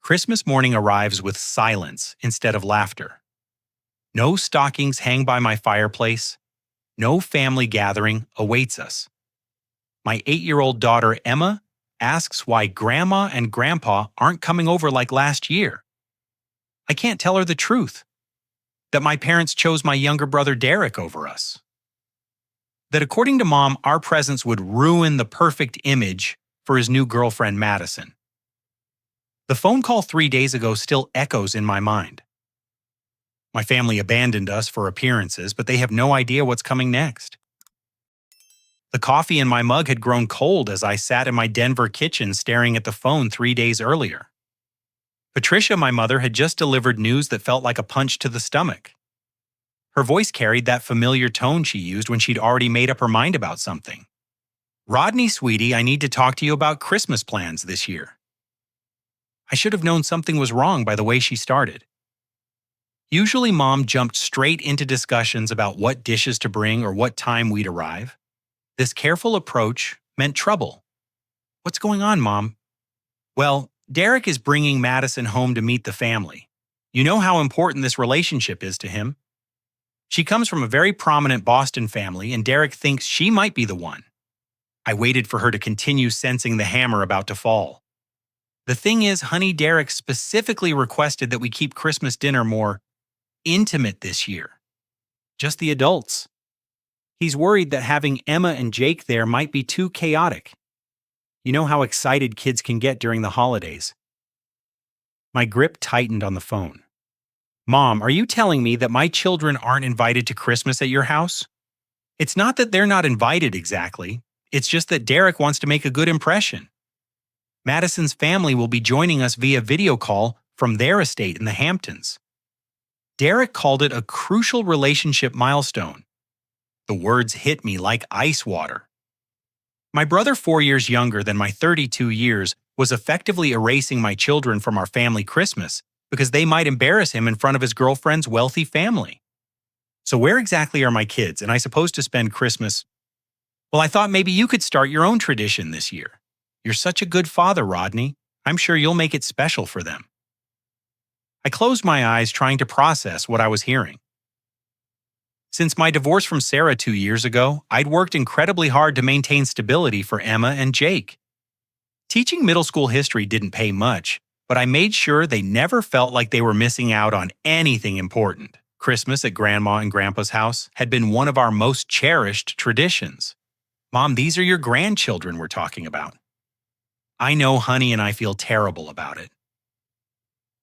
Christmas morning arrives with silence instead of laughter. No stockings hang by my fireplace. No family gathering awaits us. My 8-year-old daughter Emma asks why Grandma and Grandpa aren't coming over like last year. I can't tell her the truth. That my parents chose my younger brother Derek over us. That according to Mom, our presence would ruin the perfect image for his new girlfriend Madison. The phone call 3 days ago still echoes in my mind. My family abandoned us for appearances, but they have no idea what's coming next. The coffee in my mug had grown cold as I sat in my Denver kitchen staring at the phone 3 days earlier. Patricia, my mother, had just delivered news that felt like a punch to the stomach. Her voice carried that familiar tone she used when she'd already made up her mind about something. "Rodney, sweetie, I need to talk to you about Christmas plans this year." I should have known something was wrong by the way she started. Usually Mom jumped straight into discussions about what dishes to bring or what time we'd arrive. This careful approach meant trouble. "What's going on, Mom?" "Well, Derek is bringing Madison home to meet the family. You know how important this relationship is to him. She comes from a very prominent Boston family, and Derek thinks she might be the one." I waited for her to continue sensing the hammer about to fall. "The thing is, honey, Derek specifically requested that we keep Christmas dinner more intimate this year. Just the adults. He's worried that having Emma and Jake there might be too chaotic. You know how excited kids can get during the holidays." My grip tightened on the phone. "Mom, are you telling me that my children aren't invited to Christmas at your house?" "It's not that they're not invited exactly. It's just that Derek wants to make a good impression. Madison's family will be joining us via video call from their estate in the Hamptons. Derek called it a crucial relationship milestone." The words hit me like ice water. My brother, 4 years younger than my 32 years, was effectively erasing my children from our family Christmas because they might embarrass him in front of his girlfriend's wealthy family. So where exactly are my kids, and I supposed to spend Christmas? "Well, I thought maybe you could start your own tradition this year. You're such a good father, Rodney. I'm sure you'll make it special for them." I closed my eyes, trying to process what I was hearing. Since my divorce from Sarah 2 years ago, I'd worked incredibly hard to maintain stability for Emma and Jake. Teaching middle school history didn't pay much, but I made sure they never felt like they were missing out on anything important. Christmas at Grandma and Grandpa's house had been one of our most cherished traditions. "Mom, these are your grandchildren we're talking about." I know honey and I feel terrible about it.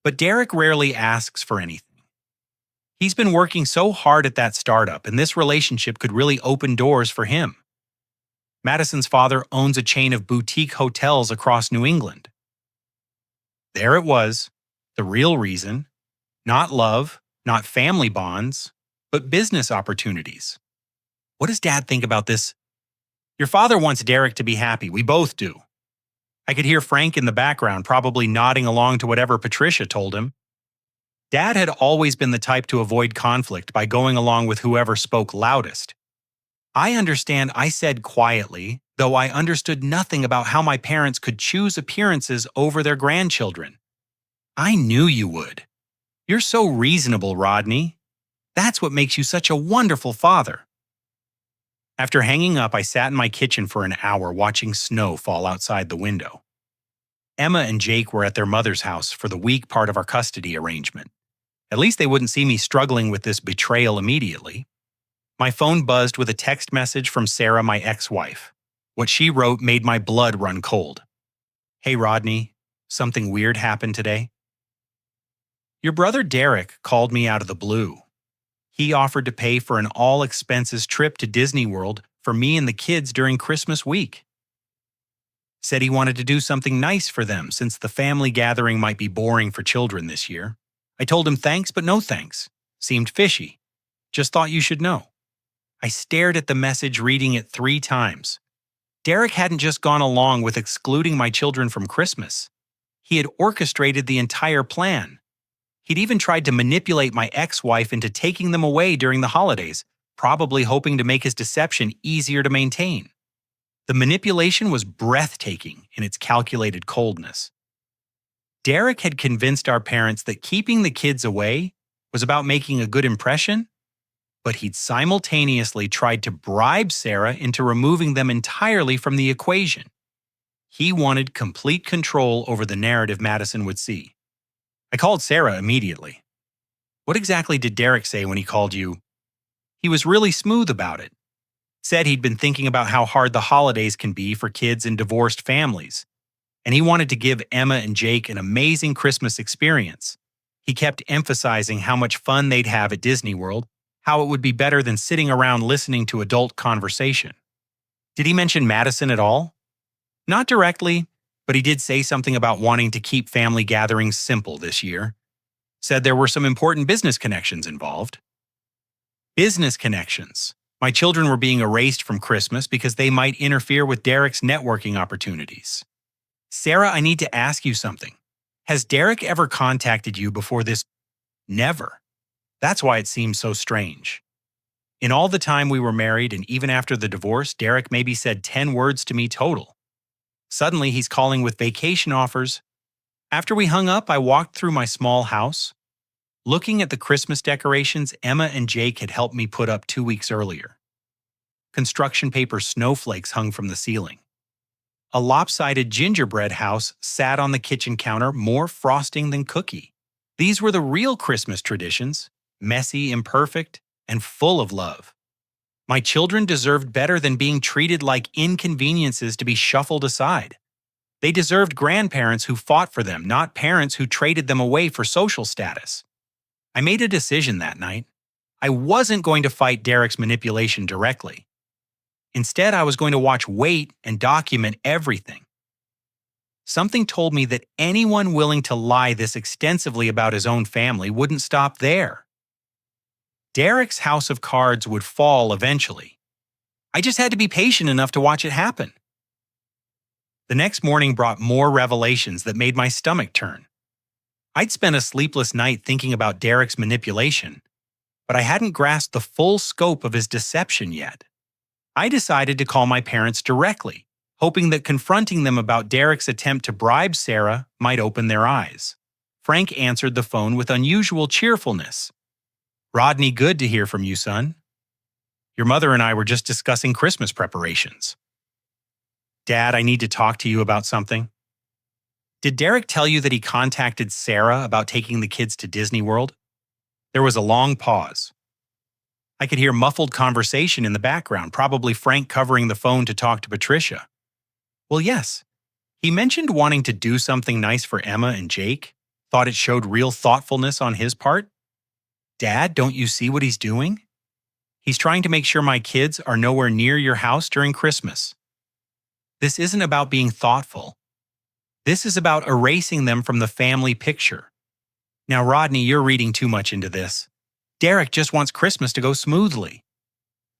But Derek rarely asks for anything. He's been working so hard at that startup, and this relationship could really open doors for him. Madison's father owns a chain of boutique hotels across New England. There it was, the real reason. Not love, not family bonds, but business opportunities. "What does Dad think about this?" "Your father wants Derek to be happy. We both do." I could hear Frank in the background, probably nodding along to whatever Patricia told him. Dad had always been the type to avoid conflict by going along with whoever spoke loudest. I understand I said quietly, though I understood nothing about how my parents could choose appearances over their grandchildren. "I knew you would. You're so reasonable, Rodney. That's what makes you such a wonderful father." After hanging up, I sat in my kitchen for an hour watching snow fall outside the window. Emma and Jake were at their mother's house for the week part of our custody arrangement. At least they wouldn't see me struggling with this betrayal immediately. My phone buzzed with a text message from Sarah, my ex-wife. What she wrote made my blood run cold. "Hey Rodney, something weird happened today. Your brother Derek called me out of the blue. He offered to pay for an all-expenses trip to Disney World for me and the kids during Christmas week. Said he wanted to do something nice for them since the family gathering might be boring for children this year. I told him thanks, but no thanks. Seemed fishy. Just thought you should know." I stared at the message, reading it 3 times. Derek hadn't just gone along with excluding my children from Christmas. He had orchestrated the entire plan. He'd even tried to manipulate my ex-wife into taking them away during the holidays, probably hoping to make his deception easier to maintain. The manipulation was breathtaking in its calculated coldness. Derek had convinced our parents that keeping the kids away was about making a good impression, but he'd simultaneously tried to bribe Sarah into removing them entirely from the equation. He wanted complete control over the narrative Madison would see. I called Sarah immediately. "What exactly did Derek say when he called you?" He was really smooth about it. Said he'd been thinking about how hard the holidays can be for kids in divorced families, and he wanted to give Emma and Jake an amazing Christmas experience. He kept emphasizing how much fun they'd have at Disney World, how it would be better than sitting around listening to adult conversation. Did he mention Madison at all? Not directly, but he did say something about wanting to keep family gatherings simple this year. Said there were some important business connections involved. Business connections. My children were being erased from Christmas because they might interfere with Derek's networking opportunities. "Sarah, I need to ask you something. Has Derek ever contacted you before this?" "Never. That's why it seems so strange. In all the time we were married and even after the divorce, Derek maybe said 10 words to me total. Suddenly he's calling with vacation offers. After we hung up, I walked through my small house, looking at the Christmas decorations Emma and Jake had helped me put up 2 weeks earlier. Construction paper snowflakes hung from the ceiling. A lopsided gingerbread house sat on the kitchen counter, more frosting than cookie. These were the real Christmas traditions, messy, imperfect, and full of love. My children deserved better than being treated like inconveniences to be shuffled aside. They deserved grandparents who fought for them, not parents who traded them away for social status. I made a decision that night. I wasn't going to fight Derek's manipulation directly. Instead, I was going to watch, wait, and document everything. Something told me that anyone willing to lie this extensively about his own family wouldn't stop there. Derek's house of cards would fall eventually. I just had to be patient enough to watch it happen. The next morning brought more revelations that made my stomach turn. I'd spent a sleepless night thinking about Derek's manipulation, but I hadn't grasped the full scope of his deception yet. I decided to call my parents directly, hoping that confronting them about Derek's attempt to bribe Sarah might open their eyes. Frank answered the phone with unusual cheerfulness. "Rodney, good to hear from you, son. Your mother and I were just discussing Christmas preparations." "Dad, I need to talk to you about something." "Did Derek tell you that he contacted Sarah about taking the kids to Disney World?" There was a long pause. I could hear muffled conversation in the background, probably Frank covering the phone to talk to Patricia. "Well, yes. He mentioned wanting to do something nice for Emma and Jake. Thought it showed real thoughtfulness on his part." "Dad, don't you see what he's doing? He's trying to make sure my kids are nowhere near your house during Christmas. This isn't about being thoughtful. This is about erasing them from the family picture. Now, Rodney, you're reading too much into this. Derek just wants Christmas to go smoothly."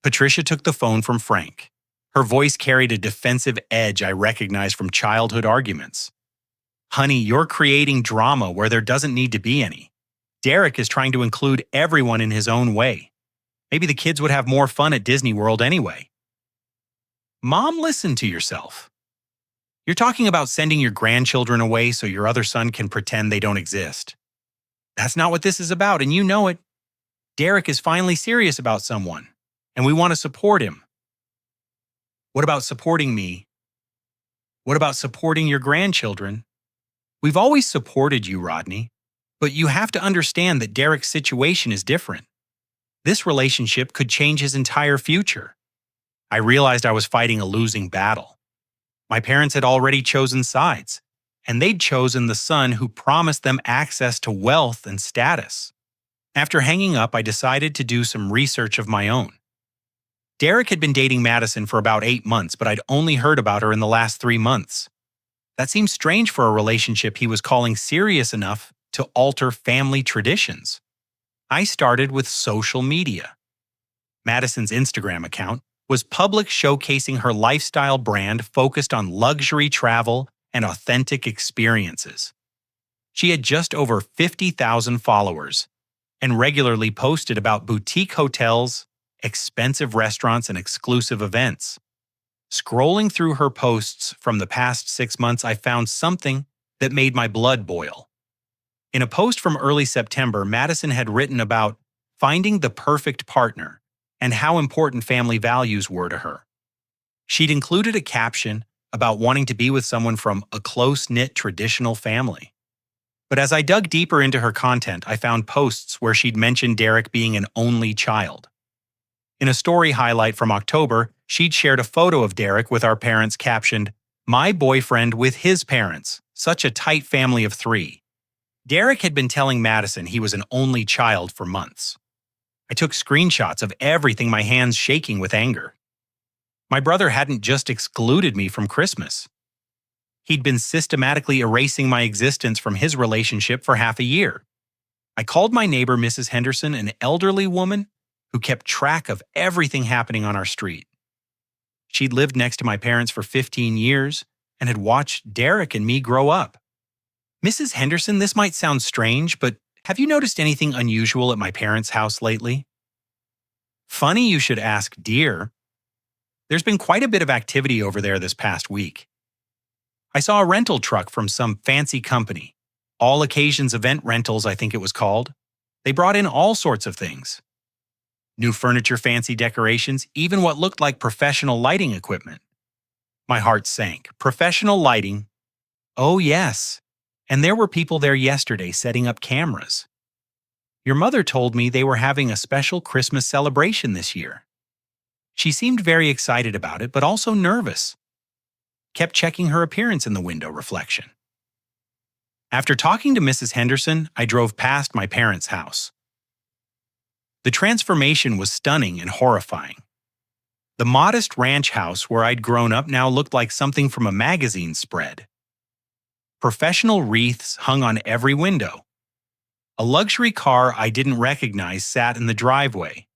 Patricia took the phone from Frank. Her voice carried a defensive edge I recognized from childhood arguments. "Honey, you're creating drama where there doesn't need to be any. Derek is trying to include everyone in his own way. Maybe the kids would have more fun at Disney World anyway." "Mom, listen to yourself. You're talking about sending your grandchildren away so your other son can pretend they don't exist. That's not what this is about, and you know it. Derek is finally serious about someone, and we want to support him." "What about supporting me? What about supporting your grandchildren? We've always supported you, Rodney, but you have to understand that Derek's situation is different. This relationship could change his entire future." I realized I was fighting a losing battle. My parents had already chosen sides, and they'd chosen the son who promised them access to wealth and status. After hanging up, I decided to do some research of my own. Derek had been dating Madison for about 8 months, but I'd only heard about her in the last 3 months. That seemed strange for a relationship he was calling serious enough to alter family traditions. I started with social media. Madison's Instagram account was public, showcasing her lifestyle brand focused on luxury travel and authentic experiences. She had just over 50,000 followers and regularly posted about boutique hotels, expensive restaurants, and exclusive events. Scrolling through her posts from the past 6 months, I found something that made my blood boil. In a post from early September, Madison had written about finding the perfect partner and how important family values were to her. She'd included a caption about wanting to be with someone from a close-knit traditional family. But as I dug deeper into her content, I found posts where she'd mentioned Derek being an only child. In a story highlight from October, she'd shared a photo of Derek with our parents captioned, "My boyfriend with his parents, such a tight family of 3." Derek had been telling Madison he was an only child for months. I took screenshots of everything, my hands shaking with anger. My brother hadn't just excluded me from Christmas. He'd been systematically erasing my existence from his relationship for half a year. I called my neighbor, Mrs. Henderson, an elderly woman who kept track of everything happening on our street. She'd lived next to my parents for 15 years and had watched Derek and me grow up. "Mrs. Henderson, this might sound strange, but have you noticed anything unusual at my parents' house lately?" "Funny you should ask, dear. There's been quite a bit of activity over there this past week. I saw a rental truck from some fancy company. All Occasions Event Rentals, I think it was called. They brought in all sorts of things. New furniture, fancy decorations, even what looked like professional lighting equipment." My heart sank. Professional lighting? Oh, yes. And there were people there yesterday setting up cameras. Your mother told me they were having a special Christmas celebration this year. She seemed very excited about it, but also nervous. Kept checking her appearance in the window reflection. After talking to Mrs. Henderson, I drove past my parents' house. The transformation was stunning and horrifying. The modest ranch house where I'd grown up now looked like something from a magazine spread. Professional wreaths hung on every window. A luxury car I didn't recognize sat in the driveway.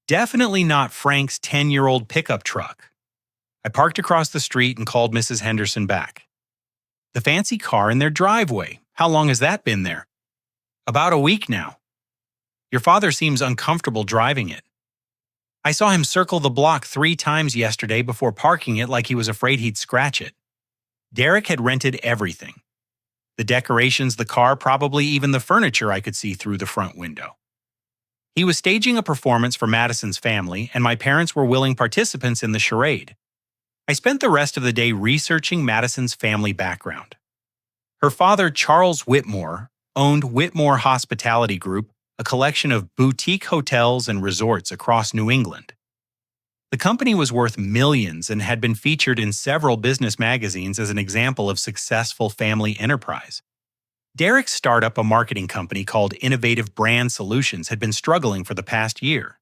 Definitely not Frank's 10-year-old pickup truck. I parked across the street and called Mrs. Henderson back. "The fancy car in their driveway. How long has that been there?" "About a week now. Your father seems uncomfortable driving it. I saw him circle the block 3 times yesterday before parking it like he was afraid he'd scratch it." Derek had rented everything. The decorations, the car, probably even the furniture I could see through the front window. He was staging a performance for Madison's family, and my parents were willing participants in the charade. I spent the rest of the day researching Madison's family background. Her father, Charles Whitmore, owned Whitmore Hospitality Group, a collection of boutique hotels and resorts across New England. The company was worth millions and had been featured in several business magazines as an example of successful family enterprise. Derek's startup, a marketing company called Innovative Brand Solutions, had been struggling for the past year.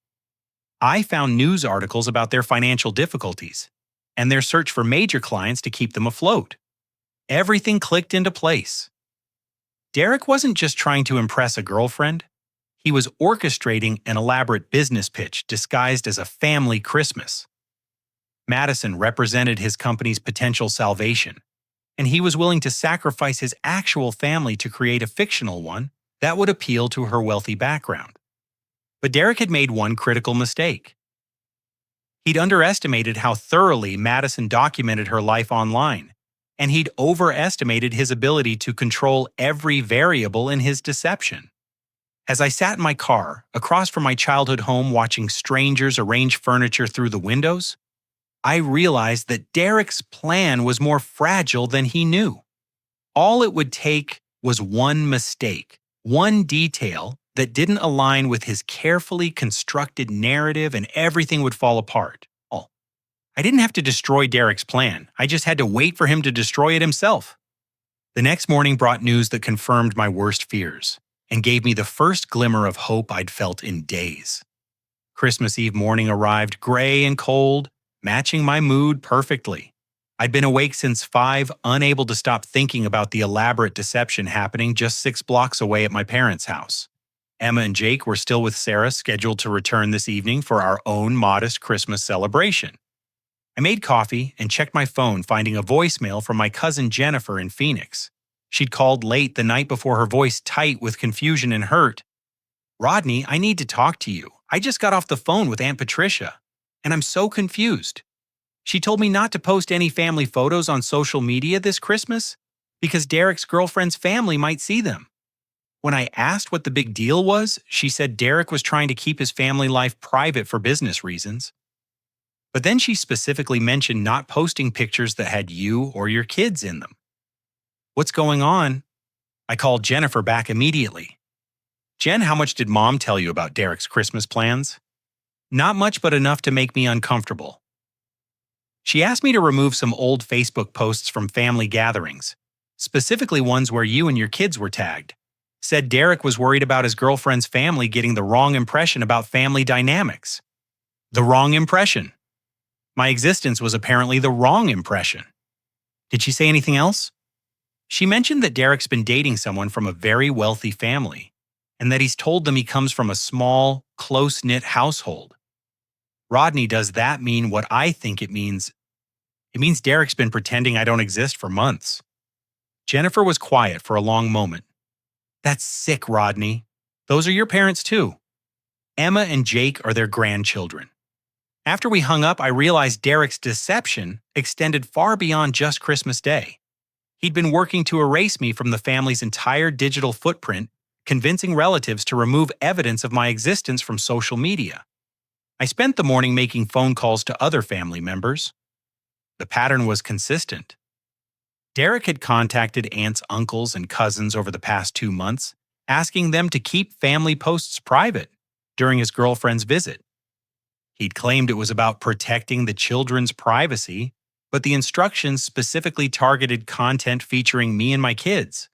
I found news articles about their financial difficulties and their search for major clients to keep them afloat. Everything clicked into place. Derek wasn't just trying to impress a girlfriend. He was orchestrating an elaborate business pitch disguised as a family Christmas. Madison represented his company's potential salvation, and he was willing to sacrifice his actual family to create a fictional one that would appeal to her wealthy background. But Derek had made one critical mistake. He'd underestimated how thoroughly Madison documented her life online, and he'd overestimated his ability to control every variable in his deception. As I sat in my car, across from my childhood home watching strangers arrange furniture through the windows, I realized that Derek's plan was more fragile than he knew. All it would take was one mistake, one detail that didn't align with his carefully constructed narrative, and everything would fall apart. I didn't have to destroy Derek's plan. I just had to wait for him to destroy it himself. The next morning brought news that confirmed my worst fears and gave me the first glimmer of hope I'd felt in days. Christmas Eve morning arrived gray and cold, matching my mood perfectly. I'd been awake since 5, unable to stop thinking about the elaborate deception happening just 6 blocks away at my parents' house. Emma and Jake were still with Sarah, scheduled to return this evening for our own modest Christmas celebration. I made coffee and checked my phone, finding a voicemail from my cousin Jennifer in Phoenix. She'd called late the night before, her voice tight with confusion and hurt. "Rodney, I need to talk to you. I just got off the phone with Aunt Patricia, and I'm so confused. She told me not to post any family photos on social media this Christmas because Derek's girlfriend's family might see them. When I asked what the big deal was, she said Derek was trying to keep his family life private for business reasons. But then she specifically mentioned not posting pictures that had you or your kids in them. What's going on? I called Jennifer back immediately. Jen, how much did Mom tell you about Derek's Christmas plans? Not much, but enough to make me uncomfortable. She asked me to remove some old Facebook posts from family gatherings, specifically ones where you and your kids were tagged. Said Derek was worried about his girlfriend's family getting the wrong impression about family dynamics. The wrong impression. My existence was apparently the wrong impression. Did she say anything else? She mentioned that Derek's been dating someone from a very wealthy family, and that he's told them he comes from a small, close-knit household. Rodney, does that mean what I think it means? It means Derek's been pretending I don't exist for months. Jennifer was quiet for a long moment. That's sick, Rodney. Those are your parents too. Emma and Jake are their grandchildren. After we hung up, I realized Derek's deception extended far beyond just Christmas Day. He'd been working to erase me from the family's entire digital footprint, convincing relatives to remove evidence of my existence from social media. I spent the morning making phone calls to other family members. The pattern was consistent. Derek had contacted aunts, uncles, and cousins over the past 2 months, asking them to keep family posts private during his girlfriend's visit. He'd claimed it was about protecting the children's privacy, but the instructions specifically targeted content featuring me and my kids.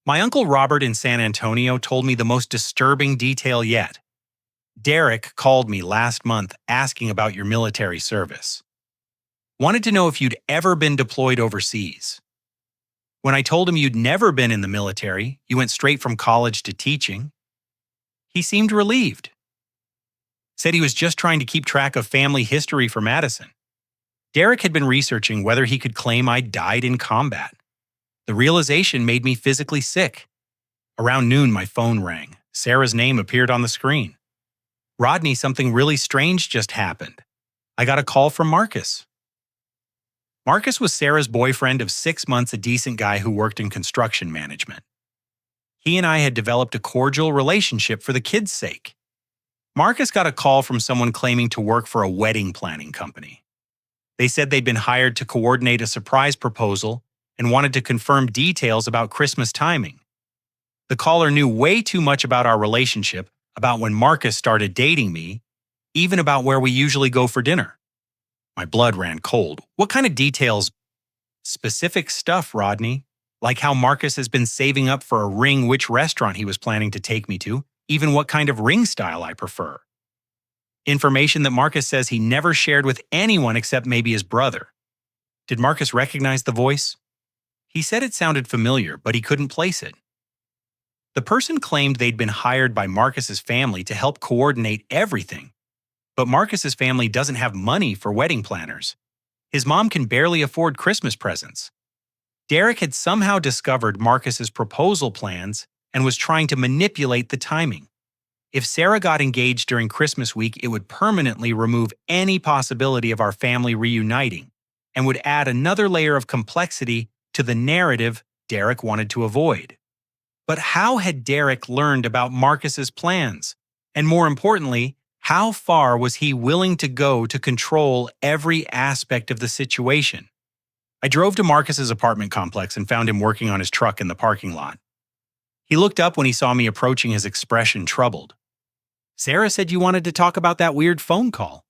My Uncle Robert in San Antonio told me the most disturbing detail yet. Derek called me last month asking about your military service. Wanted to know if you'd ever been deployed overseas. When I told him you'd never been in the military, you went straight from college to teaching, he seemed relieved. Said he was just trying to keep track of family history for Madison. Derek had been researching whether he could claim I died in combat. The realization made me physically sick. Around noon, my phone rang. Sarah's name appeared on the screen. Rodney, something really strange just happened. I got a call from Marcus. Marcus was Sarah's boyfriend of 6 months, a decent guy who worked in construction management. He and I had developed a cordial relationship for the kids' sake. Marcus got a call from someone claiming to work for a wedding planning company. They said they'd been hired to coordinate a surprise proposal and wanted to confirm details about Christmas timing. The caller knew way too much about our relationship, about when Marcus started dating me, even about where we usually go for dinner. My blood ran cold. What kind of details? Specific stuff, Rodney. Like how Marcus has been saving up for a ring, which restaurant he was planning to take me to, even what kind of ring style I prefer. Information that Marcus says he never shared with anyone except maybe his brother. Did Marcus recognize the voice? He said it sounded familiar, but he couldn't place it. The person claimed they'd been hired by Marcus's family to help coordinate everything. But Marcus's family doesn't have money for wedding planners. His mom can barely afford Christmas presents. Derek had somehow discovered Marcus's proposal plans and was trying to manipulate the timing. If Sarah got engaged during Christmas week, it would permanently remove any possibility of our family reuniting and would add another layer of complexity to the narrative Derek wanted to avoid. But how had Derek learned about Marcus's plans? And more importantly, how far was he willing to go to control every aspect of the situation? I drove to Marcus's apartment complex and found him working on his truck in the parking lot. He looked up when he saw me approaching, his expression troubled. Sarah said you wanted to talk about that weird phone call.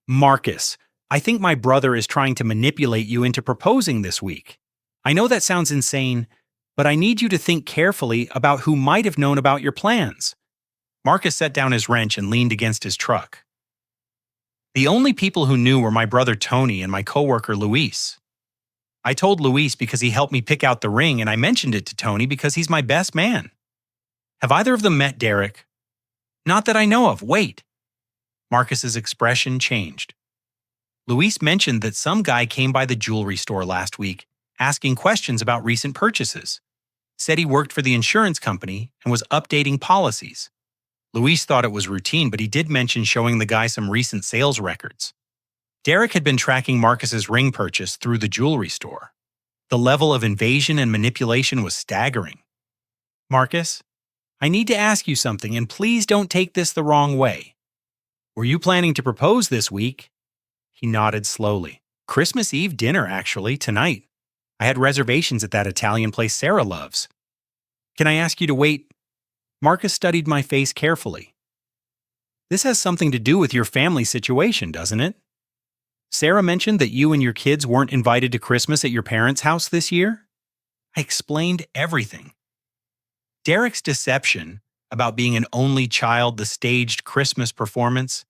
Marcus, I think my brother is trying to manipulate you into proposing this week. I know that sounds insane, but I need you to think carefully about who might have known about your plans. Marcus set down his wrench and leaned against his truck. The only people who knew were my brother Tony and my coworker Luis. I told Luis because he helped me pick out the ring, and I mentioned it to Tony because he's my best man. Have either of them met Derek? Not that I know of. Wait. Marcus's expression changed. Luis mentioned that some guy came by the jewelry store last week asking questions about recent purchases. Said he worked for the insurance company and was updating policies. Luis thought it was routine, but he did mention showing the guy some recent sales records. Derek had been tracking Marcus's ring purchase through the jewelry store. The level of invasion and manipulation was staggering. Marcus, I need to ask you something, and please don't take this the wrong way. Were you planning to propose this week? He nodded slowly. Christmas Eve dinner, actually, tonight. I had reservations at that Italian place Sarah loves. Can I ask you to wait? Marcus studied my face carefully. This has something to do with your family situation, doesn't it? Sarah mentioned that you and your kids weren't invited to Christmas at your parents' house this year? I explained everything. Derek's deception about being an only child, the staged Christmas performance,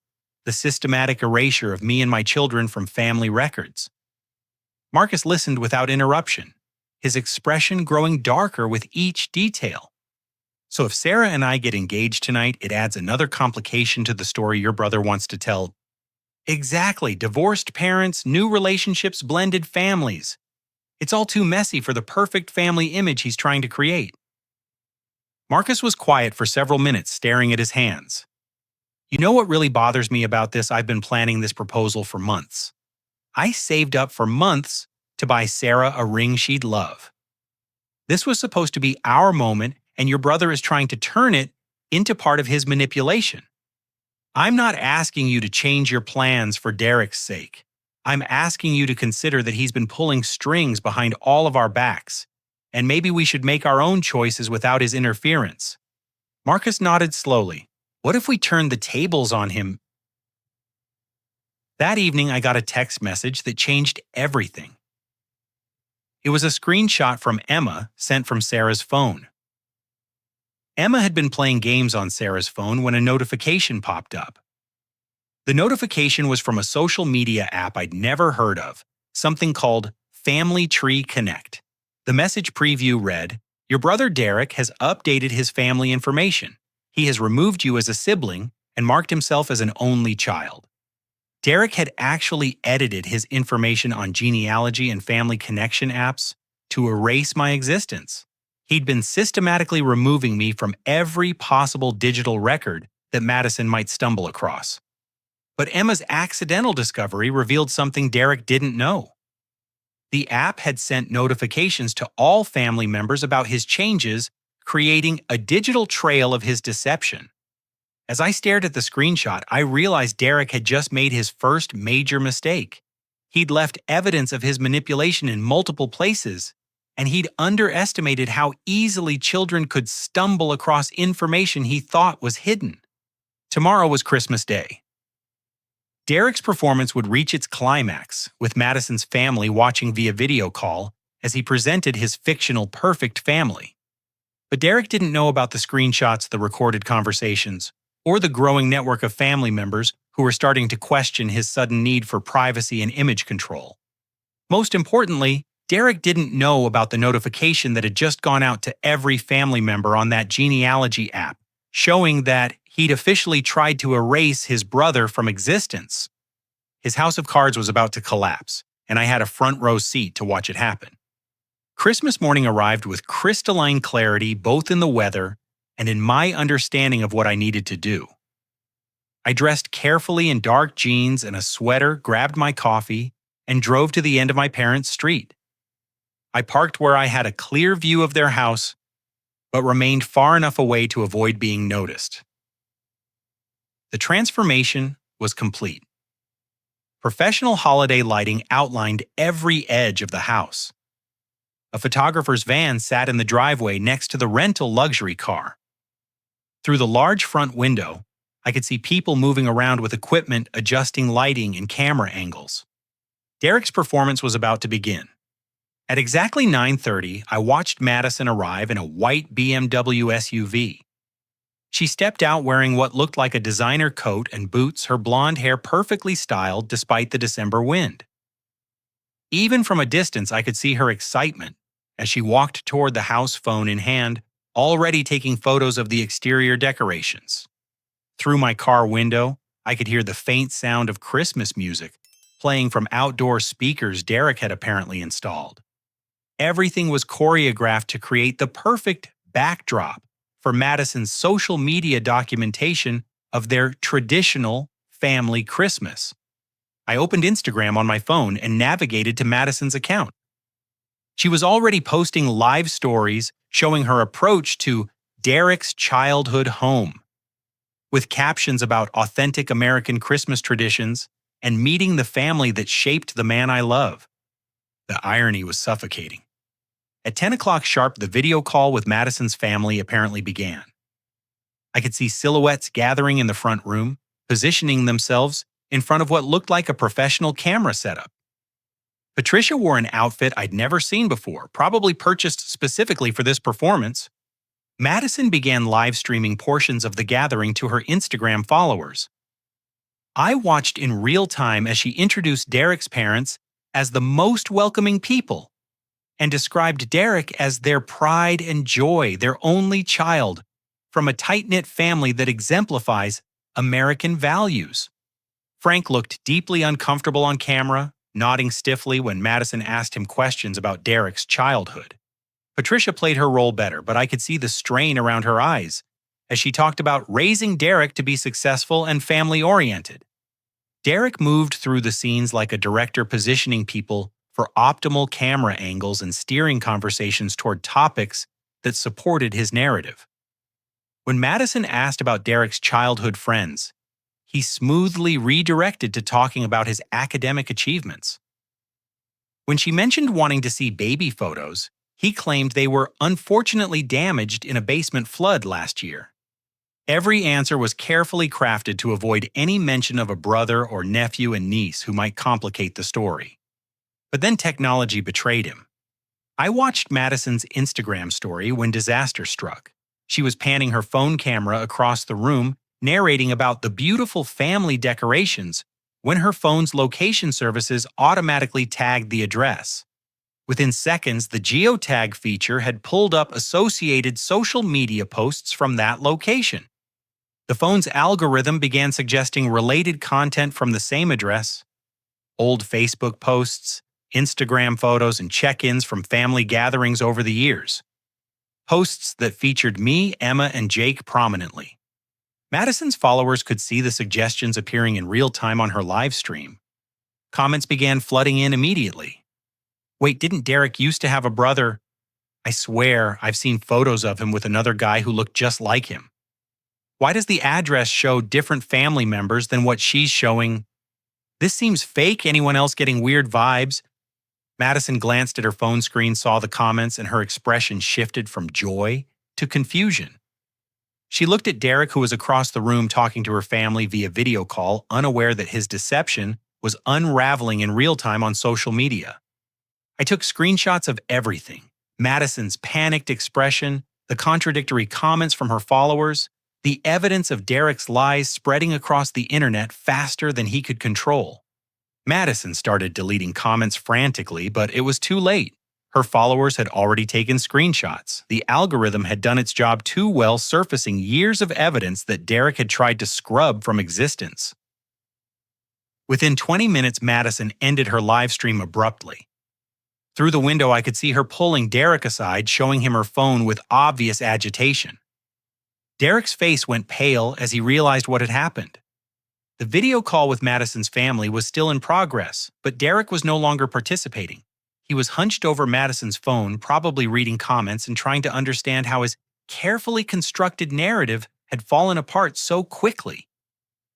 the systematic erasure of me and my children from family records. Marcus listened without interruption, his expression growing darker with each detail. So if Sarah and I get engaged tonight, it adds another complication to the story your brother wants to tell. Exactly, divorced parents, new relationships, blended families. It's all too messy for the perfect family image he's trying to create. Marcus was quiet for several minutes, staring at his hands. You know what really bothers me about this? I've been planning this proposal for months. I saved up for months to buy Sarah a ring she'd love. This was supposed to be our moment, and your brother is trying to turn it into part of his manipulation. I'm not asking you to change your plans for Derek's sake. I'm asking you to consider that he's been pulling strings behind all of our backs, and maybe we should make our own choices without his interference. Marcus nodded slowly. What if we turned the tables on him? That evening, I got a text message that changed everything. It was a screenshot from Emma sent from Sarah's phone. Emma had been playing games on Sarah's phone when a notification popped up. The notification was from a social media app I'd never heard of, something called Family Tree Connect. The message preview read, "Your brother Derek has updated his family information. He has removed you as a sibling and marked himself as an only child." Derek had actually edited his information on genealogy and family connection apps to erase my existence. He'd been systematically removing me from every possible digital record that Madison might stumble across. But Emma's accidental discovery revealed something Derek didn't know. The app had sent notifications to all family members about his changes, creating a digital trail of his deception. As I stared at the screenshot, I realized Derek had just made his first major mistake. He'd left evidence of his manipulation in multiple places, and he'd underestimated how easily children could stumble across information he thought was hidden. Tomorrow was Christmas Day. Derek's performance would reach its climax, with Madison's family watching via video call as he presented his fictional perfect family. But Derek didn't know about the screenshots, the recorded conversations, or the growing network of family members who were starting to question his sudden need for privacy and image control. Most importantly, Derek didn't know about the notification that had just gone out to every family member on that genealogy app, showing that he'd officially tried to erase his brother from existence. His house of cards was about to collapse, and I had a front row seat to watch it happen. Christmas morning arrived with crystalline clarity both in the weather and in my understanding of what I needed to do. I dressed carefully in dark jeans and a sweater, grabbed my coffee, and drove to the end of my parents' street. I parked where I had a clear view of their house, but remained far enough away to avoid being noticed. The transformation was complete. Professional holiday lighting outlined every edge of the house. A photographer's van sat in the driveway next to the rental luxury car. Through the large front window, I could see people moving around with equipment adjusting lighting and camera angles. Derek's performance was about to begin. At exactly 9:30, I watched Madison arrive in a white BMW SUV. She stepped out wearing what looked like a designer coat and boots, her blonde hair perfectly styled despite the December wind. Even from a distance, I could see her excitement as she walked toward the house, phone in hand, already taking photos of the exterior decorations. Through my car window, I could hear the faint sound of Christmas music playing from outdoor speakers Derek had apparently installed. Everything was choreographed to create the perfect backdrop for Madison's social media documentation of their traditional family Christmas. I opened Instagram on my phone and navigated to Madison's account. She was already posting live stories showing her approach to Derek's childhood home, with captions about authentic American Christmas traditions and meeting the family that shaped the man I love. The irony was suffocating. At 10 o'clock sharp, the video call with Madison's family apparently began. I could see silhouettes gathering in the front room, positioning themselves in front of what looked like a professional camera setup. Patricia wore an outfit I'd never seen before, probably purchased specifically for this performance. Madison began live streaming portions of the gathering to her Instagram followers. I watched in real time as she introduced Derek's parents as the most welcoming people and described Derek as their pride and joy, their only child, from a tight-knit family that exemplifies American values. Frank looked deeply uncomfortable on camera, nodding stiffly when Madison asked him questions about Derek's childhood. Patricia played her role better, but I could see the strain around her eyes as she talked about raising Derek to be successful and family-oriented. Derek moved through the scenes like a director positioning people for optimal camera angles and steering conversations toward topics that supported his narrative. When Madison asked about Derek's childhood friends, he smoothly redirected to talking about his academic achievements. When she mentioned wanting to see baby photos, he claimed they were unfortunately damaged in a basement flood last year. Every answer was carefully crafted to avoid any mention of a brother or nephew and niece who might complicate the story. But then technology betrayed him. I watched Madison's Instagram story when disaster struck. She was panning her phone camera across the room, narrating about the beautiful family decorations when her phone's location services automatically tagged the address. Within seconds, the geotag feature had pulled up associated social media posts from that location. The phone's algorithm began suggesting related content from the same address: old Facebook posts, Instagram photos, and check-ins from family gatherings over the years. Posts that featured me, Emma, and Jake prominently. Madison's followers could see the suggestions appearing in real time on her live stream. Comments began flooding in immediately. Wait, didn't Derek used to have a brother? I swear I've seen photos of him with another guy who looked just like him. Why does the address show different family members than what she's showing? This seems fake. Anyone else getting weird vibes? Madison glanced at her phone screen, saw the comments, and her expression shifted from joy to confusion. She looked at Derek, who was across the room talking to her family via video call, unaware that his deception was unraveling in real time on social media. I took screenshots of everything: Madison's panicked expression, the contradictory comments from her followers, the evidence of Derek's lies spreading across the internet faster than he could control. Madison started deleting comments frantically, but it was too late. Her followers had already taken screenshots. The algorithm had done its job too well, surfacing years of evidence that Derek had tried to scrub from existence. Within 20 minutes, Madison ended her live stream abruptly. Through the window, I could see her pulling Derek aside, showing him her phone with obvious agitation. Derek's face went pale as he realized what had happened. The video call with Madison's family was still in progress, but Derek was no longer participating. He was hunched over Madison's phone, probably reading comments and trying to understand how his carefully constructed narrative had fallen apart so quickly.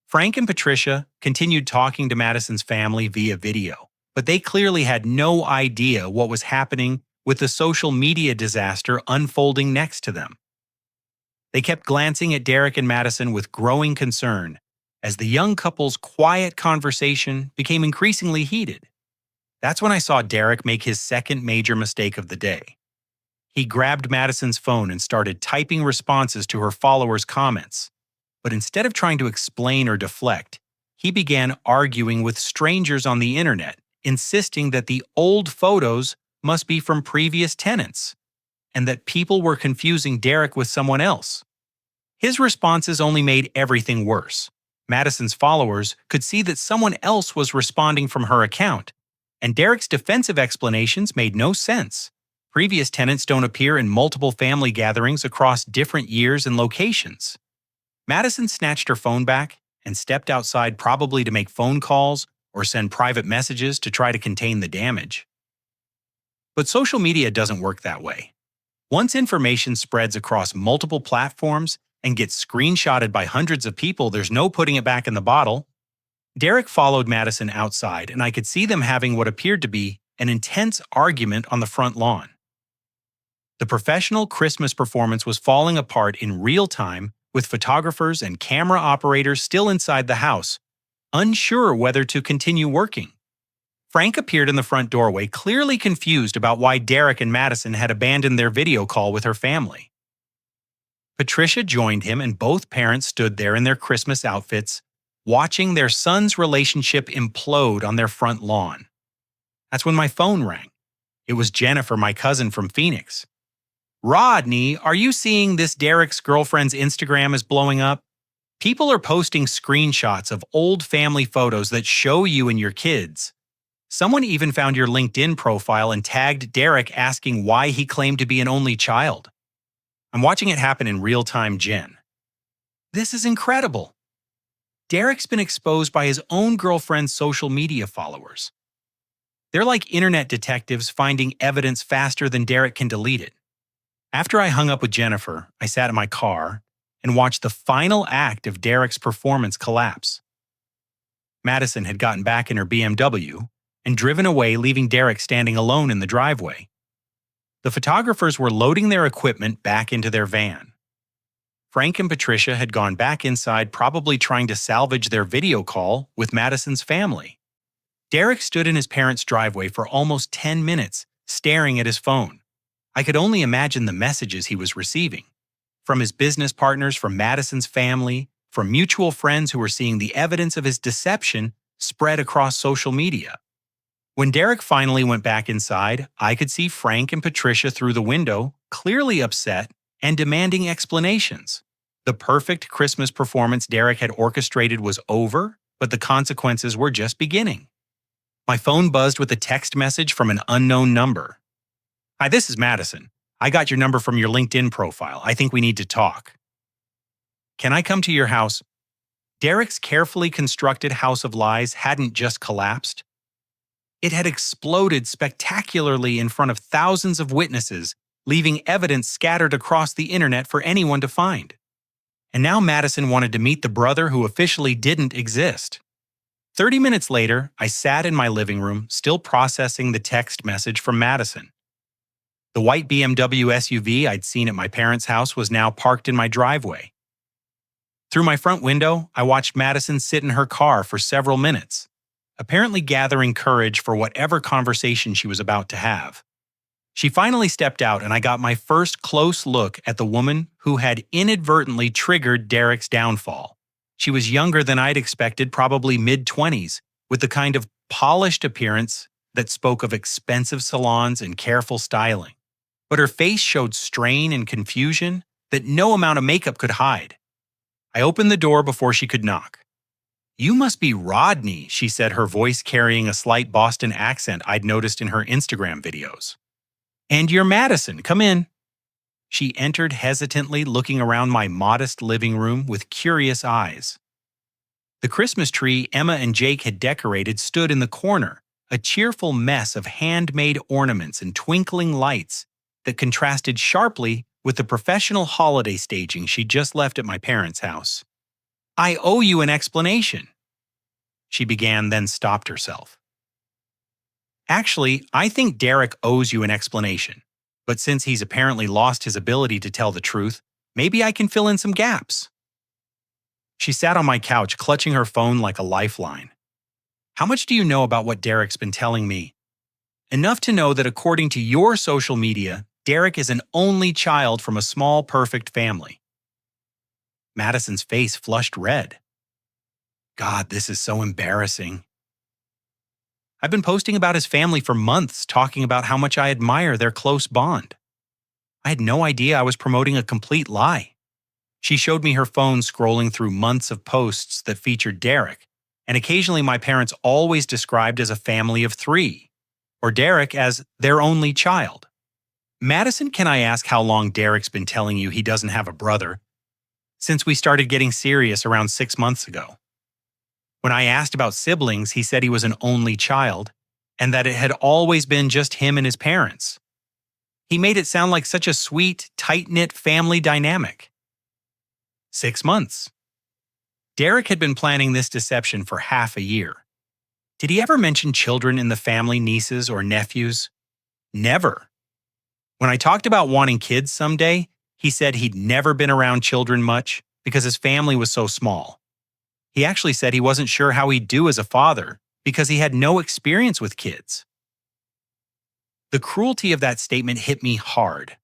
Frank and Patricia continued talking to Madison's family via video, but they clearly had no idea what was happening with the social media disaster unfolding next to them. They kept glancing at Derek and Madison with growing concern as the young couple's quiet conversation became increasingly heated. That's when I saw Derek make his second major mistake of the day. He grabbed Madison's phone and started typing responses to her followers' comments. But instead of trying to explain or deflect, he began arguing with strangers on the internet, insisting that the old photos must be from previous tenants, and that people were confusing Derek with someone else. His responses only made everything worse. Madison's followers could see that someone else was responding from her account, and Derek's defensive explanations made no sense. Previous tenants don't appear in multiple family gatherings across different years and locations. Madison snatched her phone back and stepped outside, probably to make phone calls or send private messages to try to contain the damage. But social media doesn't work that way. Once information spreads across multiple platforms and gets screenshotted by hundreds of people, there's no putting it back in the bottle. Derek followed Madison outside, and I could see them having what appeared to be an intense argument on the front lawn. The professional Christmas performance was falling apart in real time, with photographers and camera operators still inside the house, unsure whether to continue working. Frank appeared in the front doorway, clearly confused about why Derek and Madison had abandoned their video call with her family. Patricia joined him, and both parents stood there in their Christmas outfits, watching their son's relationship implode on their front lawn. That's when my phone rang. It was Jennifer, my cousin from Phoenix. "Rodney, are you seeing this Derek's girlfriend's Instagram is blowing up? People are posting screenshots of old family photos that show you and your kids. Someone even found your LinkedIn profile and tagged Derek asking why he claimed to be an only child. I'm watching it happen in real time, Jen. This is incredible. Derek's been exposed by his own girlfriend's social media followers. They're like internet detectives finding evidence faster than Derek can delete it." After I hung up with Jennifer, I sat in my car and watched the final act of Derek's performance collapse. Madison had gotten back in her BMW and driven away, leaving Derek standing alone in the driveway. The photographers were loading their equipment back into their van. Frank and Patricia had gone back inside, probably trying to salvage their video call with Madison's family. Derek stood in his parents' driveway for almost 10 minutes, staring at his phone. I could only imagine the messages he was receiving. From his business partners, from Madison's family, from mutual friends who were seeing the evidence of his deception spread across social media. When Derek finally went back inside, I could see Frank and Patricia through the window, clearly upset and demanding explanations. The perfect Christmas performance Derek had orchestrated was over, but the consequences were just beginning. My phone buzzed with a text message from an unknown number. "Hi, this is Madison. I got your number from your LinkedIn profile. I think we need to talk." "Can I come to your house?" Derek's carefully constructed house of lies hadn't just collapsed. It had exploded spectacularly in front of thousands of witnesses, leaving evidence scattered across the internet for anyone to find. And now Madison wanted to meet the brother who officially didn't exist. 30 minutes later, I sat in my living room, still processing the text message from Madison. The white BMW SUV I'd seen at my parents' house was now parked in my driveway. Through my front window, I watched Madison sit in her car for several minutes, apparently gathering courage for whatever conversation she was about to have. She finally stepped out, and I got my first close look at the woman who had inadvertently triggered Derek's downfall. She was younger than I'd expected, probably mid-20s, with the kind of polished appearance that spoke of expensive salons and careful styling. But her face showed strain and confusion that no amount of makeup could hide. I opened the door before she could knock. "You must be Rodney," she said, her voice carrying a slight Boston accent I'd noticed in her Instagram videos. "And you're Madison. Come in." She entered hesitantly, looking around my modest living room with curious eyes. The Christmas tree Emma and Jake had decorated stood in the corner, a cheerful mess of handmade ornaments and twinkling lights that contrasted sharply with the professional holiday staging she'd just left at my parents' house. "I owe you an explanation," she began, then stopped herself. "Actually, I think Derek owes you an explanation, but since he's apparently lost his ability to tell the truth, maybe I can fill in some gaps." She sat on my couch, clutching her phone like a lifeline. "How much do you know about what Derek's been telling me?" "Enough to know that according to your social media, Derek is an only child from a small, perfect family." Madison's face flushed red. "God, this is so embarrassing. I've been posting about his family for months, talking about how much I admire their close bond. I had no idea I was promoting a complete lie." She showed me her phone, scrolling through months of posts that featured Derek, and occasionally my parents always described as a family of 3, or Derek as their only child. "Madison, can I ask how long Derek's been telling you he doesn't have a brother?" "Since we started getting serious around 6 months ago. When I asked about siblings, he said he was an only child, and that it had always been just him and his parents. He made it sound like such a sweet, tight-knit family dynamic. 6 months. Derek had been planning this deception for half a year. Did he ever mention children in the family, nieces or nephews? Never. When I talked about wanting kids someday, he said he'd never been around children much because his family was so small. He actually said he wasn't sure how he'd do as a father because he had no experience with kids. The cruelty of that statement hit me hard.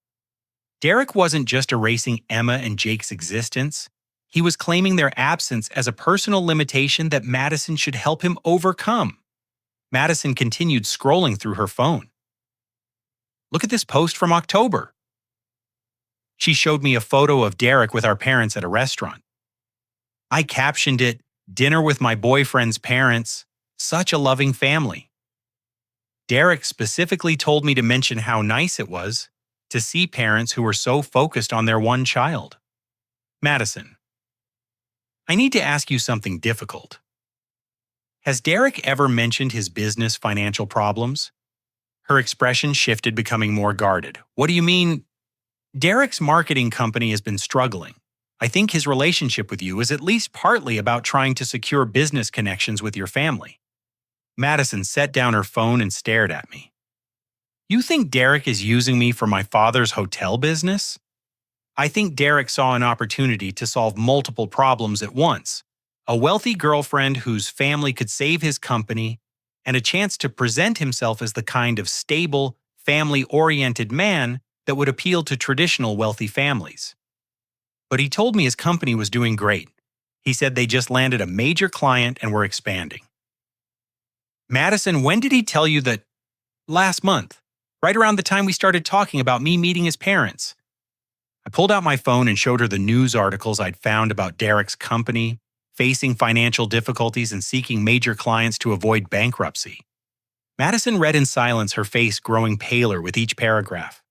Derek wasn't just erasing Emma and Jake's existence. He was claiming their absence as a personal limitation that Madison should help him overcome. Madison continued scrolling through her phone. Look at this post from October. She showed me a photo of Derek with our parents at a restaurant. I captioned it, "Dinner with my boyfriend's parents. Such a loving family." Derek specifically told me to mention how nice it was to see parents who were so focused on their one child. Madison, I need to ask you something difficult. Has Derek ever mentioned his business financial problems? Her expression shifted, becoming more guarded. What do you mean? Derek's marketing company has been struggling. I think his relationship with you is at least partly about trying to secure business connections with your family. Madison set down her phone and stared at me. You think Derek is using me for my father's hotel business? I think Derek saw an opportunity to solve multiple problems at once. A wealthy girlfriend whose family could save his company, and a chance to present himself as the kind of stable, family-oriented man that would appeal to traditional wealthy families. But he told me his company was doing great. He said they just landed a major client and were expanding. Madison, when did he tell you that? Last month, right around the time we started talking about me meeting his parents. I pulled out my phone and showed her the news articles I'd found about Derek's company, facing financial difficulties and seeking major clients to avoid bankruptcy. Madison read in silence, her face growing paler with each paragraph.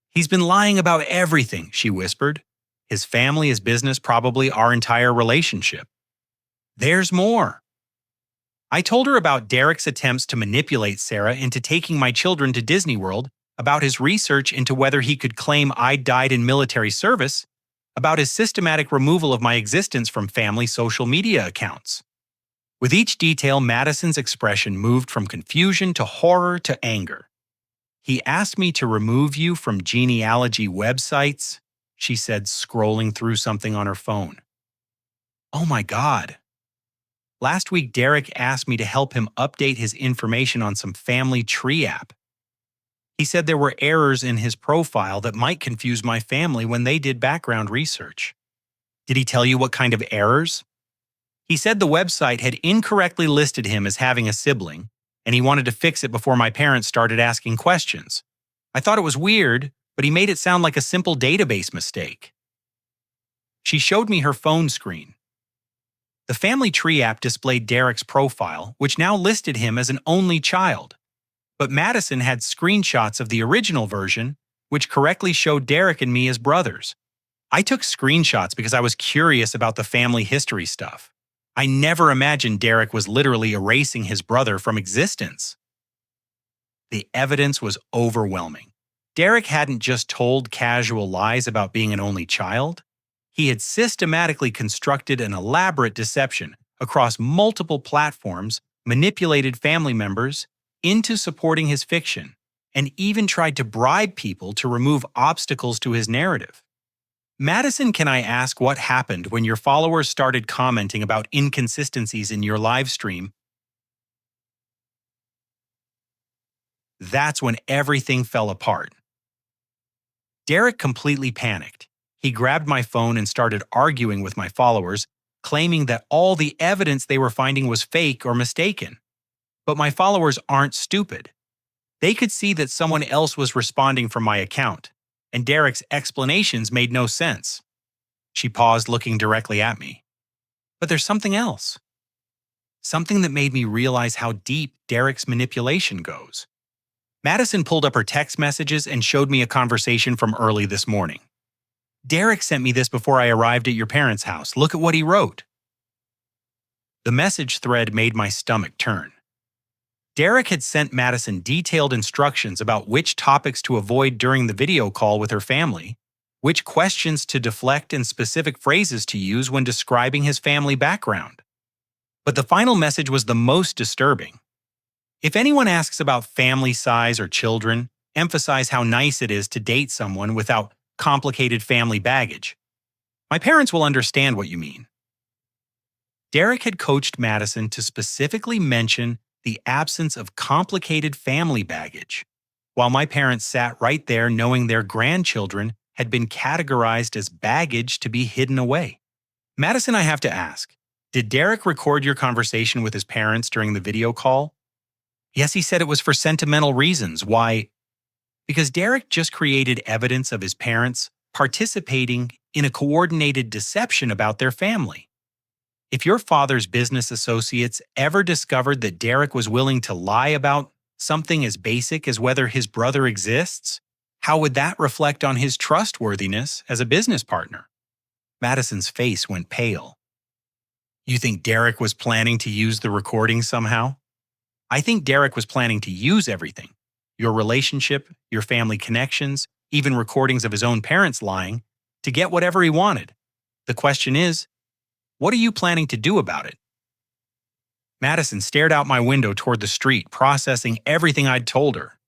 He's been lying about everything, she whispered. His family, his business, probably our entire relationship. There's more. I told her about Derek's attempts to manipulate Sarah into taking my children to Disney World, about his research into whether he could claim I'd died in military service, about his systematic removal of my existence from family social media accounts. With each detail, Madison's expression moved from confusion to horror to anger. He asked me to remove you from genealogy websites, she said, scrolling through something on her phone. Oh my God. Last week, Derek asked me to help him update his information on some family tree app. He said there were errors in his profile that might confuse my family when they did background research. Did he tell you what kind of errors? He said the website had incorrectly listed him as having a sibling, and he wanted to fix it before my parents started asking questions. I thought it was weird, but he made it sound like a simple database mistake. She showed me her phone screen. The Family Tree app displayed Derek's profile, which now listed him as an only child. But Madison had screenshots of the original version, which correctly showed Derek and me as brothers. I took screenshots because I was curious about the family history stuff. I never imagined Derek was literally erasing his brother from existence. The evidence was overwhelming. Derek hadn't just told casual lies about being an only child. He had systematically constructed an elaborate deception across multiple platforms, manipulated family members into supporting his fiction, and even tried to bribe people to remove obstacles to his narrative. Madison, can I ask what happened when your followers started commenting about inconsistencies in your live stream? That's when everything fell apart. Derek completely panicked. He grabbed my phone and started arguing with my followers, claiming that all the evidence they were finding was fake or mistaken. But my followers aren't stupid. They could see that someone else was responding from my account, and Derek's explanations made no sense. She paused, looking directly at me. But there's something else. Something that made me realize how deep Derek's manipulation goes. Madison pulled up her text messages and showed me a conversation from early this morning. Derek sent me this before I arrived at your parents' house. Look at what he wrote. The message thread made my stomach turn. Derek had sent Madison detailed instructions about which topics to avoid during the video call with her family, which questions to deflect, and specific phrases to use when describing his family background. But the final message was the most disturbing. If anyone asks about family size or children, emphasize how nice it is to date someone without complicated family baggage. My parents will understand what you mean. Derek had coached Madison to specifically mention the absence of complicated family baggage, while my parents sat right there knowing their grandchildren had been categorized as baggage to be hidden away. Madison, I have to ask, did Derek record your conversation with his parents during the video call? Yes, he said it was for sentimental reasons. Why? Because Derek just created evidence of his parents participating in a coordinated deception about their family. If your father's business associates ever discovered that Derek was willing to lie about something as basic as whether his brother exists, how would that reflect on his trustworthiness as a business partner? Madison's face went pale. You think Derek was planning to use the recording somehow? I think Derek was planning to use everything. Your relationship, your family connections, even recordings of his own parents lying, to get whatever he wanted. The question is, what are you planning to do about it? Madison stared out my window toward the street, processing everything I'd told her.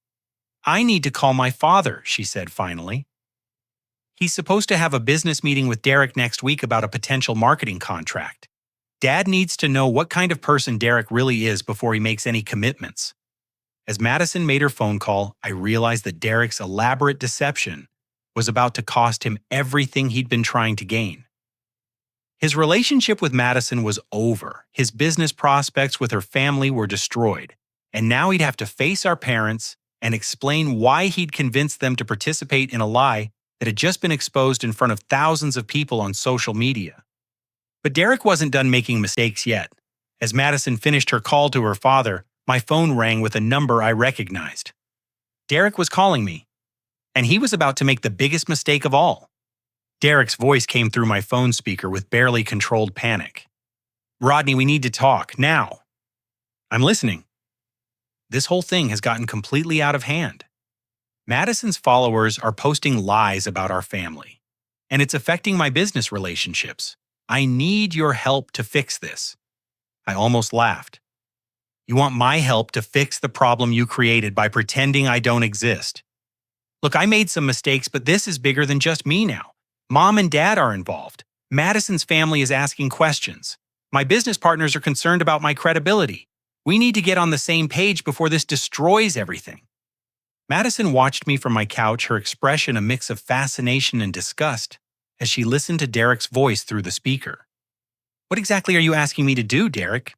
I need to call my father, she said finally. He's supposed to have a business meeting with Derek next week about a potential marketing contract. Dad needs to know what kind of person Derek really is before he makes any commitments. As Madison made her phone call, I realized that Derek's elaborate deception was about to cost him everything he'd been trying to gain. His relationship with Madison was over. His business prospects with her family were destroyed. And now he'd have to face our parents and explain why he'd convinced them to participate in a lie that had just been exposed in front of thousands of people on social media. But Derek wasn't done making mistakes yet. As Madison finished her call to her father, my phone rang with a number I recognized. Derek was calling me, and he was about to make the biggest mistake of all. Derek's voice came through my phone speaker with barely controlled panic. Rodney, we need to talk, now. I'm listening. This whole thing has gotten completely out of hand. Madison's followers are posting lies about our family, and it's affecting my business relationships. I need your help to fix this. I almost laughed. You want my help to fix the problem you created by pretending I don't exist? Look, I made some mistakes, but this is bigger than just me now. Mom and Dad are involved. Madison's family is asking questions. My business partners are concerned about my credibility. We need to get on the same page before this destroys everything. Madison watched me from my couch, her expression a mix of fascination and disgust, as she listened to Derek's voice through the speaker. What exactly are you asking me to do, Derek?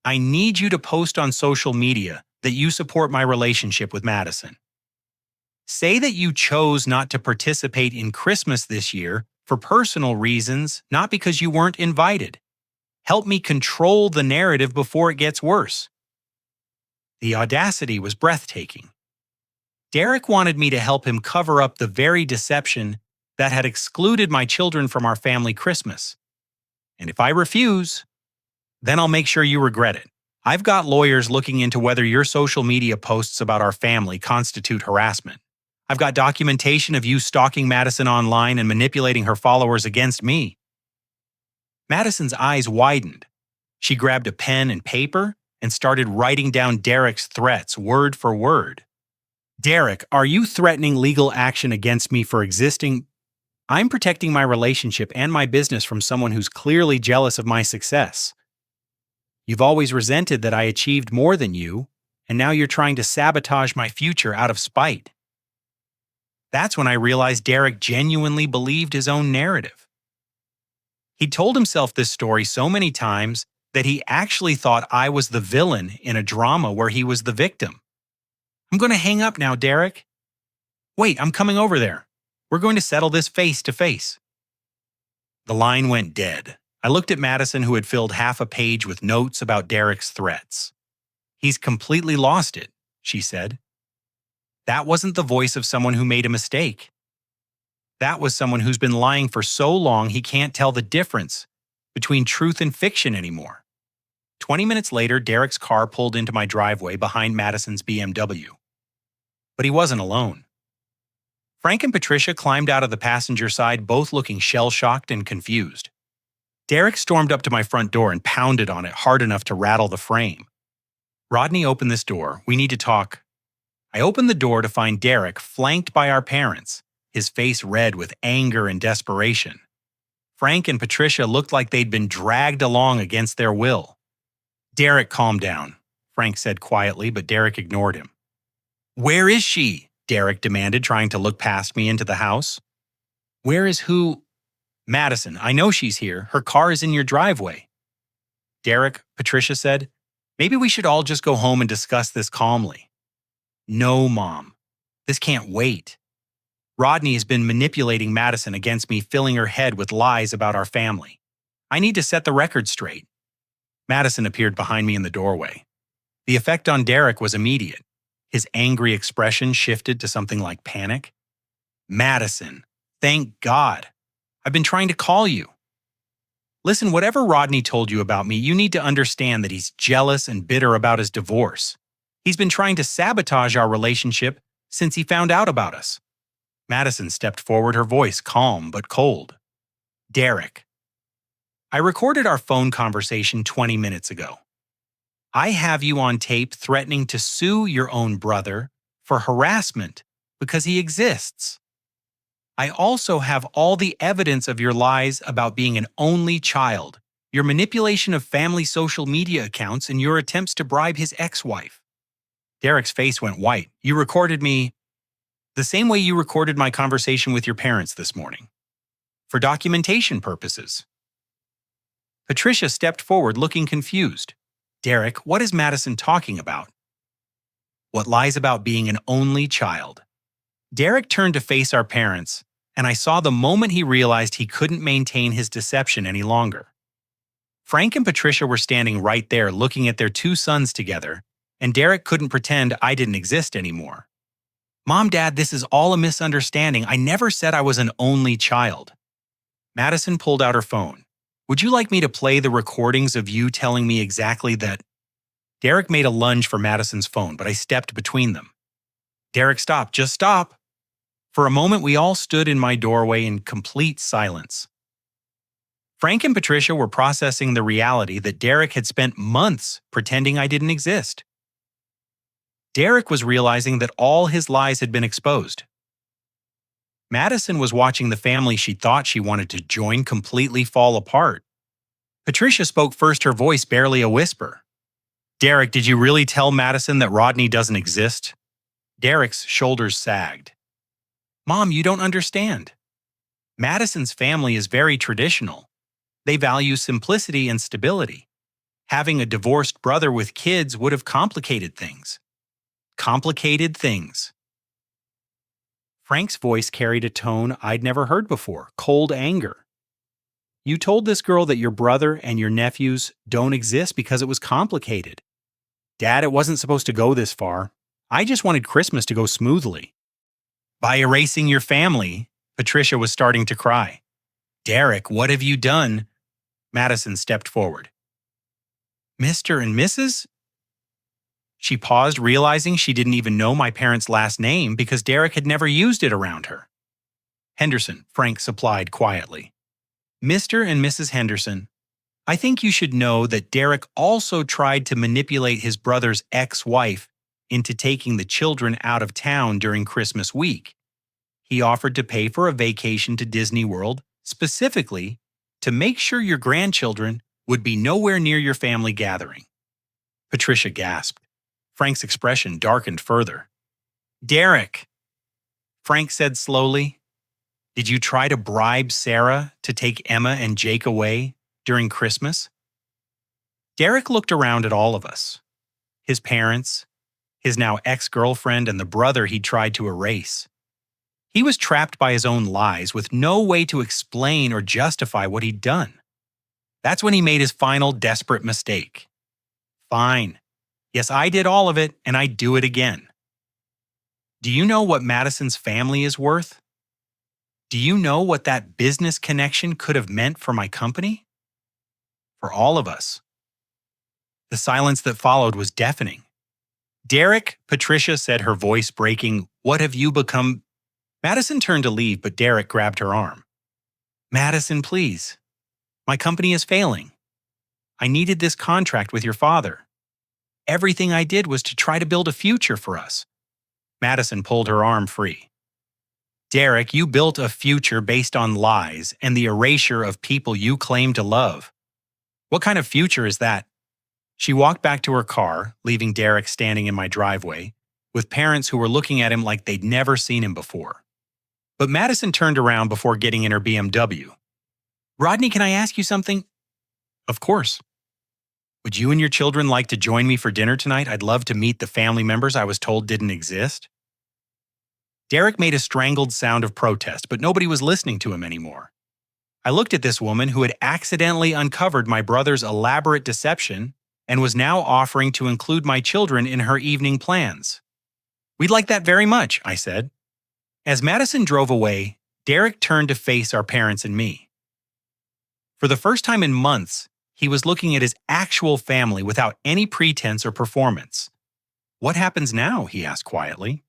I need you to post on social media that you support my relationship with Madison. Say that you chose not to participate in Christmas this year for personal reasons, not because you weren't invited. Help me control the narrative before it gets worse. The audacity was breathtaking. Derek wanted me to help him cover up the very deception that had excluded my children from our family Christmas. And if I refuse, then I'll make sure you regret it. I've got lawyers looking into whether your social media posts about our family constitute harassment. I've got documentation of you stalking Madison online and manipulating her followers against me. Madison's eyes widened. She grabbed a pen and paper and started writing down Derek's threats word for word. Derek, are you threatening legal action against me for existing? I'm protecting my relationship and my business from someone who's clearly jealous of my success. You've always resented that I achieved more than you, and now you're trying to sabotage my future out of spite. That's when I realized Derek genuinely believed his own narrative. He told himself this story so many times that he actually thought I was the villain in a drama where he was the victim. I'm going to hang up now, Derek. Wait, I'm coming over there. We're going to settle this face to face. The line went dead. I looked at Madison, who had filled half a page with notes about Derek's threats. He's completely lost it, she said. That wasn't the voice of someone who made a mistake. That was someone who's been lying for so long he can't tell the difference between truth and fiction anymore. 20 minutes later, Derek's car pulled into my driveway behind Madison's BMW. But he wasn't alone. Frank and Patricia climbed out of the passenger side, both looking shell-shocked and confused. Derek stormed up to my front door and pounded on it hard enough to rattle the frame. "Rodney, open this door. We need to talk." I opened the door to find Derek flanked by our parents, his face red with anger and desperation. Frank and Patricia looked like they'd been dragged along against their will. "Derek, calm down," Frank said quietly, but Derek ignored him. "Where is she?" Derek demanded, trying to look past me into the house. "Where is who?" "Madison, I know she's here. Her car is in your driveway." "Derek," Patricia said, "maybe we should all just go home and discuss this calmly." "No, Mom. This can't wait. Rodney has been manipulating Madison against me, filling her head with lies about our family. I need to set the record straight." Madison appeared behind me in the doorway. The effect on Derek was immediate. His angry expression shifted to something like panic. "Madison, thank God. I've been trying to call you." "Listen, whatever Rodney told you about me, you need to understand that he's jealous and bitter about his divorce. He's been trying to sabotage our relationship since he found out about us." Madison stepped forward, her voice calm but cold. "Derek, I recorded our phone conversation 20 minutes ago. I have you on tape threatening to sue your own brother for harassment because he exists. I also have all the evidence of your lies about being an only child, your manipulation of family social media accounts, and your attempts to bribe his ex-wife." Derek's face went white. "You recorded me the same way you recorded my conversation with your parents this morning, for documentation purposes." Patricia stepped forward, looking confused. "Derek, what is Madison talking about?" "What lies about being an only child." Derek turned to face our parents, and I saw the moment he realized he couldn't maintain his deception any longer. Frank and Patricia were standing right there looking at their two sons together, and Derek couldn't pretend I didn't exist anymore. "Mom, Dad, this is all a misunderstanding. I never said I was an only child." Madison pulled out her phone. "Would you like me to play the recordings of you telling me exactly that?" Derek made a lunge for Madison's phone, but I stepped between them. "Derek, stop. Just stop." For a moment, we all stood in my doorway in complete silence. Frank and Patricia were processing the reality that Derek had spent months pretending I didn't exist. Derek was realizing that all his lies had been exposed. Madison was watching the family she thought she wanted to join completely fall apart. Patricia spoke first, her voice barely a whisper. "Derek, did you really tell Madison that Rodney doesn't exist?" Derek's shoulders sagged. "Mom, you don't understand. Madison's family is very traditional. They value simplicity and stability. Having a divorced brother with kids would have complicated things." Complicated things. Frank's voice carried a tone I'd never heard before, cold anger. "You told this girl that your brother and your nephews don't exist because it was complicated. Dad, it wasn't supposed to go this far. I just wanted Christmas to go smoothly." "By erasing your family," Patricia was starting to cry. "Derek, what have you done?" Madison stepped forward. "Mr. and Mrs.?" She paused, realizing she didn't even know my parents' last name because Derek had never used it around her. "Henderson," Frank supplied quietly. "Mr. and Mrs. Henderson, I think you should know that Derek also tried to manipulate his brother's ex-wife into taking the children out of town during Christmas week. He offered to pay for a vacation to Disney World, specifically to make sure your grandchildren would be nowhere near your family gathering." Patricia gasped. Frank's expression darkened further. "Derek," Frank said slowly, "did you try to bribe Sarah to take Emma and Jake away during Christmas?" Derek looked around at all of us. His parents, his now ex-girlfriend, and the brother he'd tried to erase. He was trapped by his own lies with no way to explain or justify what he'd done. That's when he made his final desperate mistake. "Fine. Yes, I did all of it, and I'd do it again. Do you know what Madison's family is worth? Do you know what that business connection could have meant for my company? For all of us. The silence that followed was deafening. Derek, Patricia said, her voice breaking, "What have you become?" Madison turned to leave, but Derek grabbed her arm. "Madison, please. My company is failing. I needed this contract with your father. Everything I did was to try to build a future for us." Madison pulled her arm free. "Derek, you built a future based on lies and the erasure of people you claim to love. What kind of future is that?" She walked back to her car, leaving Derek standing in my driveway, with parents who were looking at him like they'd never seen him before. But Madison turned around before getting in her BMW. "Rodney, can I ask you something?" "Of course." "Would you and your children like to join me for dinner tonight? I'd love to meet the family members I was told didn't exist." Derek made a strangled sound of protest, but nobody was listening to him anymore. I looked at this woman who had accidentally uncovered my brother's elaborate deception and was now offering to include my children in her evening plans. "We'd like that very much," I said. As Madison drove away, Derek turned to face our parents and me. For the first time in months, he was looking at his actual family without any pretense or performance. "What happens now?" he asked quietly.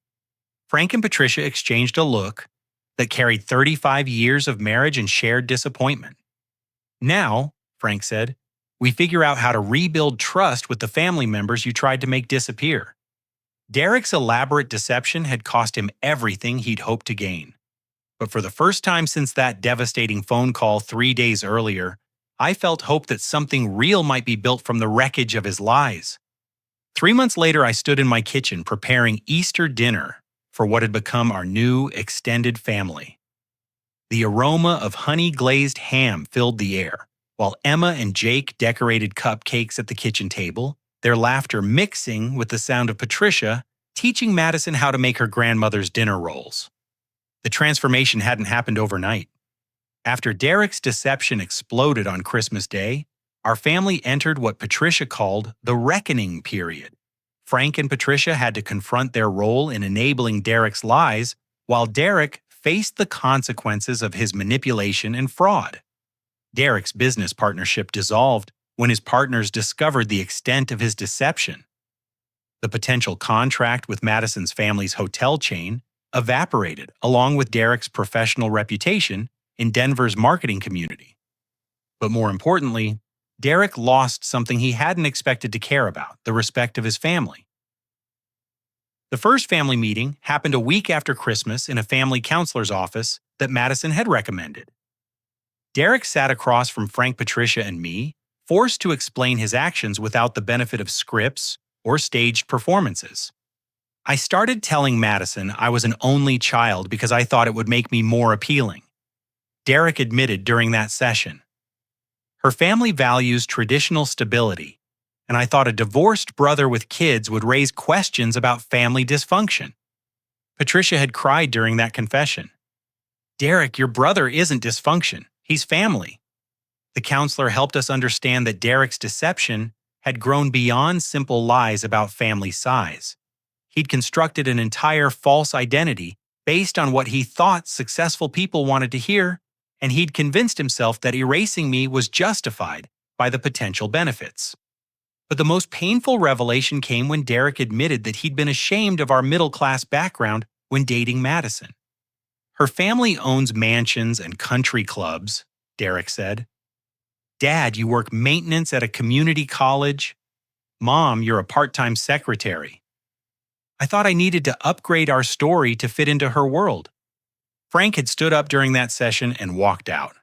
Frank and Patricia exchanged a look that carried 35 years of marriage and shared disappointment. "Now," Frank said, "we figure out how to rebuild trust with the family members you tried to make disappear." Derek's elaborate deception had cost him everything he'd hoped to gain. But for the first time since that devastating phone call 3 days earlier, I felt hope that something real might be built from the wreckage of his lies. 3 months later, I stood in my kitchen preparing Easter dinner for what had become our new extended family. The aroma of honey-glazed ham filled the air, while Emma and Jake decorated cupcakes at the kitchen table, their laughter mixing with the sound of Patricia teaching Madison how to make her grandmother's dinner rolls. The transformation hadn't happened overnight. After Derek's deception exploded on Christmas Day, our family entered what Patricia called the reckoning period. Frank and Patricia had to confront their role in enabling Derek's lies, while Derek faced the consequences of his manipulation and fraud. Derek's business partnership dissolved when his partners discovered the extent of his deception. The potential contract with Madison's family's hotel chain evaporated along with Derek's professional reputation in Denver's marketing community. But more importantly, Derek lost something he hadn't expected to care about, the respect of his family. The first family meeting happened a week after Christmas in a family counselor's office that Madison had recommended. Derek sat across from Frank, Patricia, and me, forced to explain his actions without the benefit of scripts or staged performances. I started telling Madison I was an only child because I thought it would make me more appealing. Derek admitted during that session. Her family values traditional stability, and I thought a divorced brother with kids would raise questions about family dysfunction. Patricia had cried during that confession. "Derek, your brother isn't dysfunction. He's family." The counselor helped us understand that Derek's deception had grown beyond simple lies about family size. He'd constructed an entire false identity based on what he thought successful people wanted to hear, and he'd convinced himself that erasing me was justified by the potential benefits. But the most painful revelation came when Derek admitted that he'd been ashamed of our middle-class background when dating Madison. "Her family owns mansions and country clubs," Derek said. "Dad, you work maintenance at a community college. Mom, you're a part-time secretary." I thought I needed to upgrade our story to fit into her world. Frank had stood up during that session and walked out.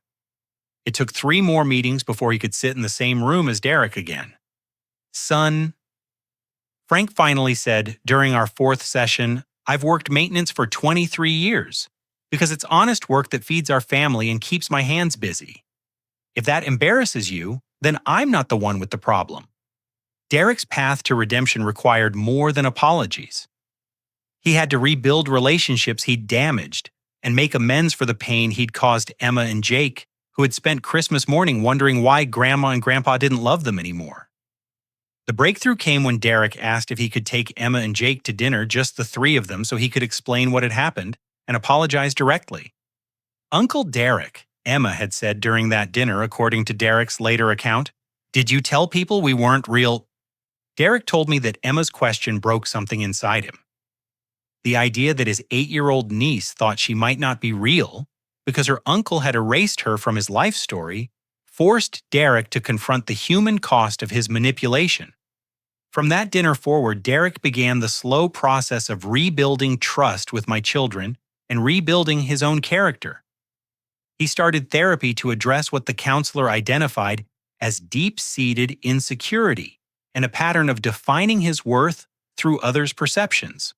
It took 3 more meetings before he could sit in the same room as Derek again. "Son," Frank finally said during our 4th session, "I've worked maintenance for 23 years because it's honest work that feeds our family and keeps my hands busy. If that embarrasses you, then I'm not the one with the problem." Derek's path to redemption required more than apologies. He had to rebuild relationships he'd damaged and make amends for the pain he'd caused Emma and Jake, who had spent Christmas morning wondering why Grandma and Grandpa didn't love them anymore. The breakthrough came when Derek asked if he could take Emma and Jake to dinner, just the 3 of them, so he could explain what had happened and apologize directly. "Uncle Derek," Emma had said during that dinner, according to Derek's later account, "did you tell people we weren't real?" Derek told me that Emma's question broke something inside him. The idea that his 8-year-old niece thought she might not be real because her uncle had erased her from his life story forced Derek to confront the human cost of his manipulation. From that dinner forward, Derek began the slow process of rebuilding trust with my children and rebuilding his own character. He started therapy to address what the counselor identified as deep-seated insecurity and a pattern of defining his worth through others' perceptions.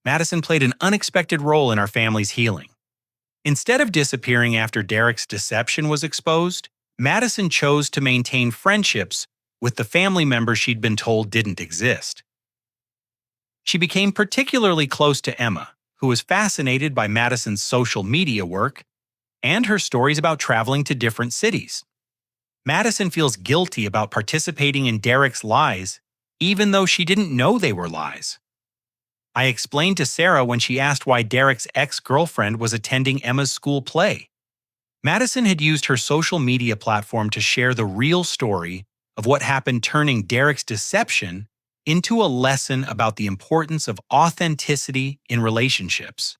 Madison played an unexpected role in our family's healing. Instead of disappearing after Derek's deception was exposed, Madison chose to maintain friendships with the family members she'd been told didn't exist. She became particularly close to Emma, who was fascinated by Madison's social media work and her stories about traveling to different cities. Madison feels guilty about participating in Derek's lies, even though she didn't know they were lies. I explained to Sarah when she asked why Derek's ex-girlfriend was attending Emma's school play. Madison had used her social media platform to share the real story of what happened, turning Derek's deception into a lesson about the importance of authenticity in relationships.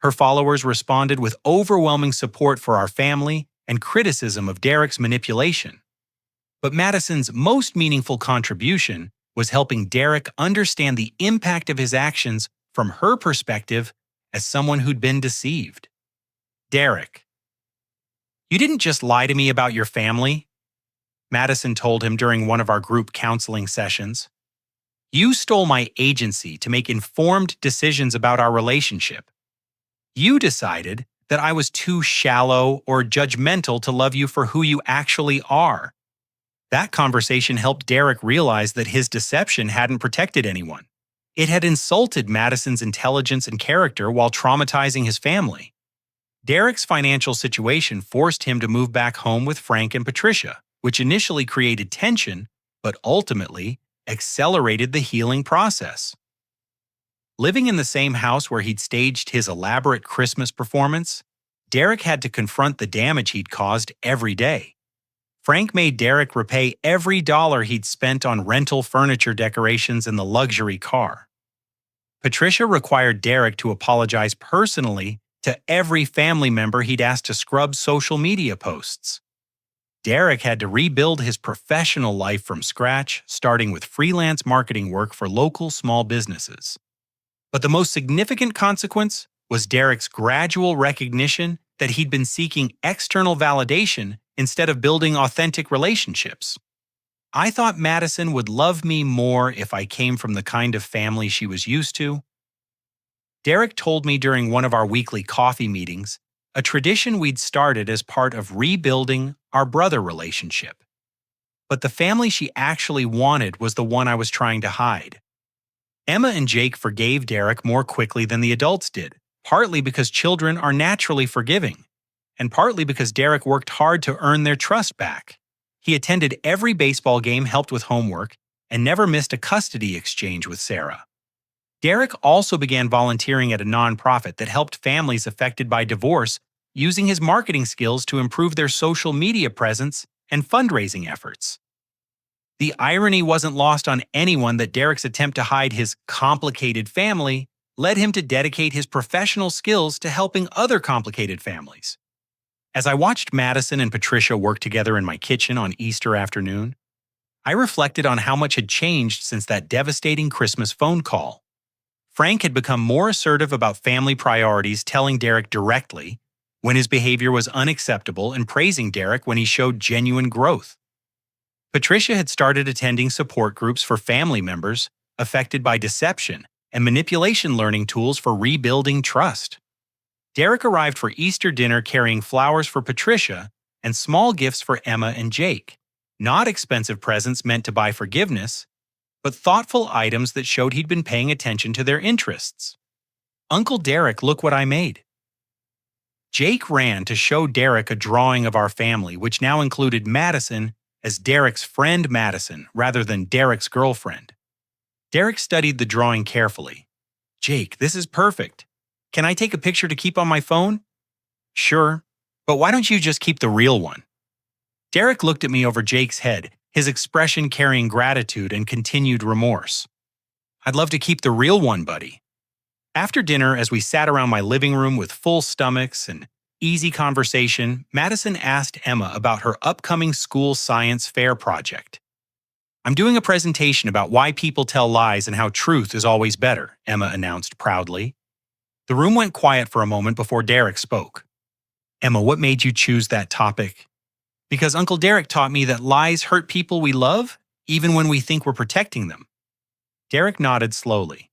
Her followers responded with overwhelming support for our family and criticism of Derek's manipulation. But Madison's most meaningful contribution was helping Derek understand the impact of his actions from her perspective as someone who'd been deceived. Derek, you didn't just lie to me about your family, Madison told him during one of our group counseling sessions. You stole my agency to make informed decisions about our relationship. You decided that I was too shallow or judgmental to love you for who you actually are. That conversation helped Derek realize that his deception hadn't protected anyone. It had insulted Madison's intelligence and character while traumatizing his family. Derek's financial situation forced him to move back home with Frank and Patricia, which initially created tension, but ultimately accelerated the healing process. Living in the same house where he'd staged his elaborate Christmas performance, Derek had to confront the damage he'd caused every day. Frank made Derek repay every dollar he'd spent on rental furniture decorations and the luxury car. Patricia required Derek to apologize personally to every family member he'd asked to scrub social media posts. Derek had to rebuild his professional life from scratch, starting with freelance marketing work for local small businesses. But the most significant consequence was Derek's gradual recognition that he'd been seeking external validation instead of building authentic relationships. I thought Madison would love me more if I came from the kind of family she was used to. Derek told me during one of our weekly coffee meetings, a tradition we'd started as part of rebuilding our brother relationship. But the family she actually wanted was the one I was trying to hide. Emma and Jake forgave Derek more quickly than the adults did, partly because children are naturally forgiving, and partly because Derek worked hard to earn their trust back. He attended every baseball game, helped with homework, and never missed a custody exchange with Sarah. Derek also began volunteering at a nonprofit that helped families affected by divorce, using his marketing skills to improve their social media presence and fundraising efforts. The irony wasn't lost on anyone that Derek's attempt to hide his complicated family led him to dedicate his professional skills to helping other complicated families. As I watched Madison and Patricia work together in my kitchen on Easter afternoon, I reflected on how much had changed since that devastating Christmas phone call. Frank had become more assertive about family priorities, telling Derek directly when his behavior was unacceptable and praising Derek when he showed genuine growth. Patricia had started attending support groups for family members affected by deception and manipulation, learning tools for rebuilding trust. Derek arrived for Easter dinner carrying flowers for Patricia and small gifts for Emma and Jake, not expensive presents meant to buy forgiveness, but thoughtful items that showed he'd been paying attention to their interests. "Uncle Derek, look what I made." Jake ran to show Derek a drawing of our family, which now included Madison as Derek's friend Madison rather than Derek's girlfriend. Derek studied the drawing carefully. "Jake, this is perfect. Can I take a picture to keep on my phone?" "Sure, but why don't you just keep the real one?" Derek looked at me over Jake's head, his expression carrying gratitude and continued remorse. I'd love to keep the real one, buddy. After dinner, as we sat around my living room with full stomachs and easy conversation, Madison asked Emma about her upcoming school science fair project. "I'm doing a presentation about why people tell lies and how truth is always better," Emma announced proudly. The room went quiet for a moment before Derek spoke. "Emma, what made you choose that topic?" "Because Uncle Derek taught me that lies hurt people we love, even when we think we're protecting them." Derek nodded slowly.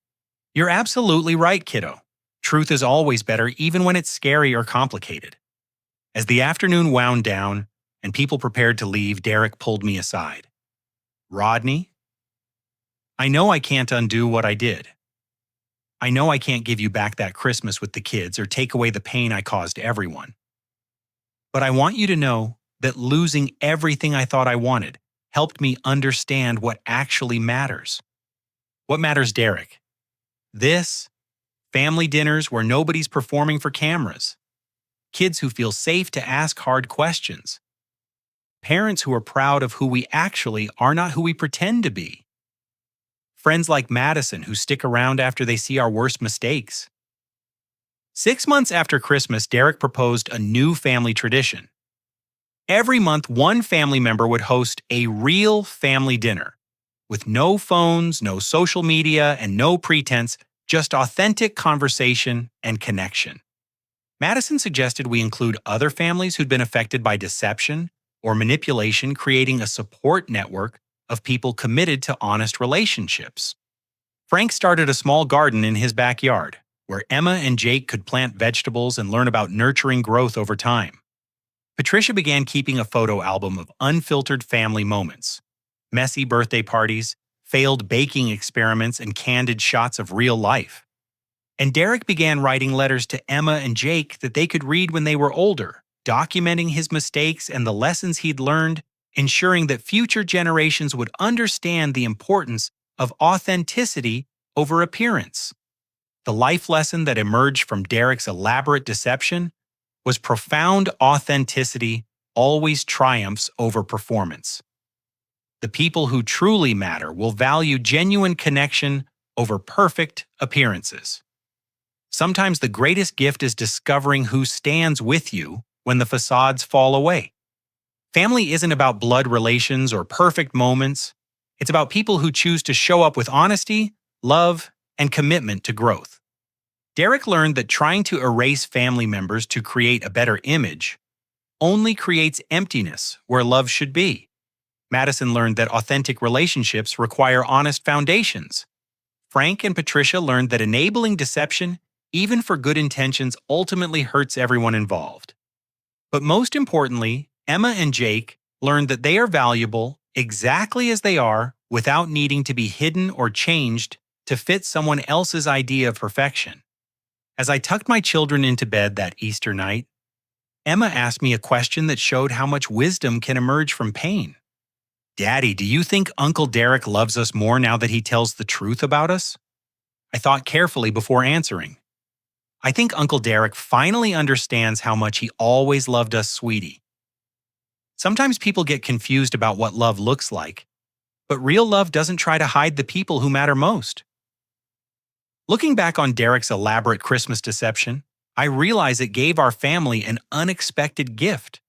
"You're absolutely right, kiddo. Truth is always better, even when it's scary or complicated." As the afternoon wound down and people prepared to leave, Derek pulled me aside. "Rodney, I know I can't undo what I did. I know I can't give you back that Christmas with the kids or take away the pain I caused everyone. But I want you to know that losing everything I thought I wanted helped me understand what actually matters." "What matters, Derek?" "This, family dinners where nobody's performing for cameras, kids who feel safe to ask hard questions, parents who are proud of who we actually are, not who we pretend to be, friends like Madison who stick around after they see our worst mistakes." 6 months after Christmas, Derek proposed a new family tradition. Every month, one family member would host a real family dinner with no phones, no social media, and no pretense, just authentic conversation and connection. Madison suggested we include other families who'd been affected by deception or manipulation, creating a support network of people committed to honest relationships. Frank started a small garden in his backyard, where Emma and Jake could plant vegetables and learn about nurturing growth over time. Patricia began keeping a photo album of unfiltered family moments, messy birthday parties, failed baking experiments, and candid shots of real life. And Derek began writing letters to Emma and Jake that they could read when they were older, documenting his mistakes and the lessons he'd learned, ensuring that future generations would understand the importance of authenticity over appearance. The life lesson that emerged from Derek's elaborate deception was profound authenticity always triumphs over performance. The people who truly matter will value genuine connection over perfect appearances. Sometimes the greatest gift is discovering who stands with you when the facades fall away. Family isn't about blood relations or perfect moments. It's about people who choose to show up with honesty, love, and commitment to growth. Derek learned that trying to erase family members to create a better image only creates emptiness where love should be. Madison learned that authentic relationships require honest foundations. Frank and Patricia learned that enabling deception, even for good intentions, ultimately hurts everyone involved. But most importantly, Emma and Jake learned that they are valuable exactly as they are without needing to be hidden or changed to fit someone else's idea of perfection. As I tucked my children into bed that Easter night, Emma asked me a question that showed how much wisdom can emerge from pain. "Daddy, do you think Uncle Derek loves us more now that he tells the truth about us?" I thought carefully before answering. "I think Uncle Derek finally understands how much he always loved us, sweetie." Sometimes people get confused about what love looks like, but real love doesn't try to hide the people who matter most. Looking back on Derek's elaborate Christmas deception, I realize it gave our family an unexpected gift.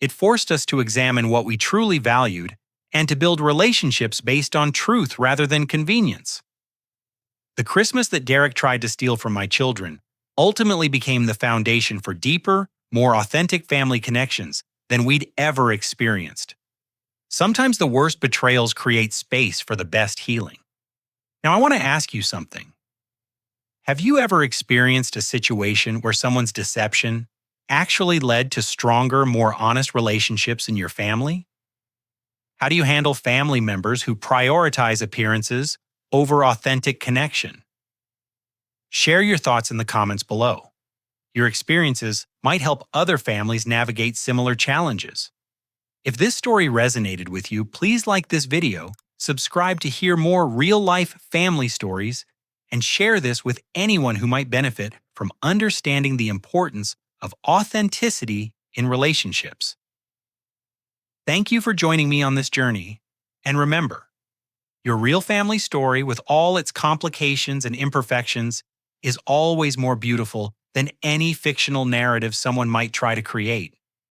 It forced us to examine what we truly valued and to build relationships based on truth rather than convenience. The Christmas that Derek tried to steal from my children ultimately became the foundation for deeper, more authentic family connections than we'd ever experienced. Sometimes the worst betrayals create space for the best healing. Now, I want to ask you something. Have you ever experienced a situation where someone's deception actually led to stronger, more honest relationships in your family? How do you handle family members who prioritize appearances over authentic connection? Share your thoughts in the comments below. Your experiences might help other families navigate similar challenges. If this story resonated with you, please like this video, subscribe to hear more real-life family stories, and share this with anyone who might benefit from understanding the importance of authenticity in relationships. Thank you for joining me on this journey. And remember, your real family story, with all its complications and imperfections, is always more beautiful than any fictional narrative someone might try to create.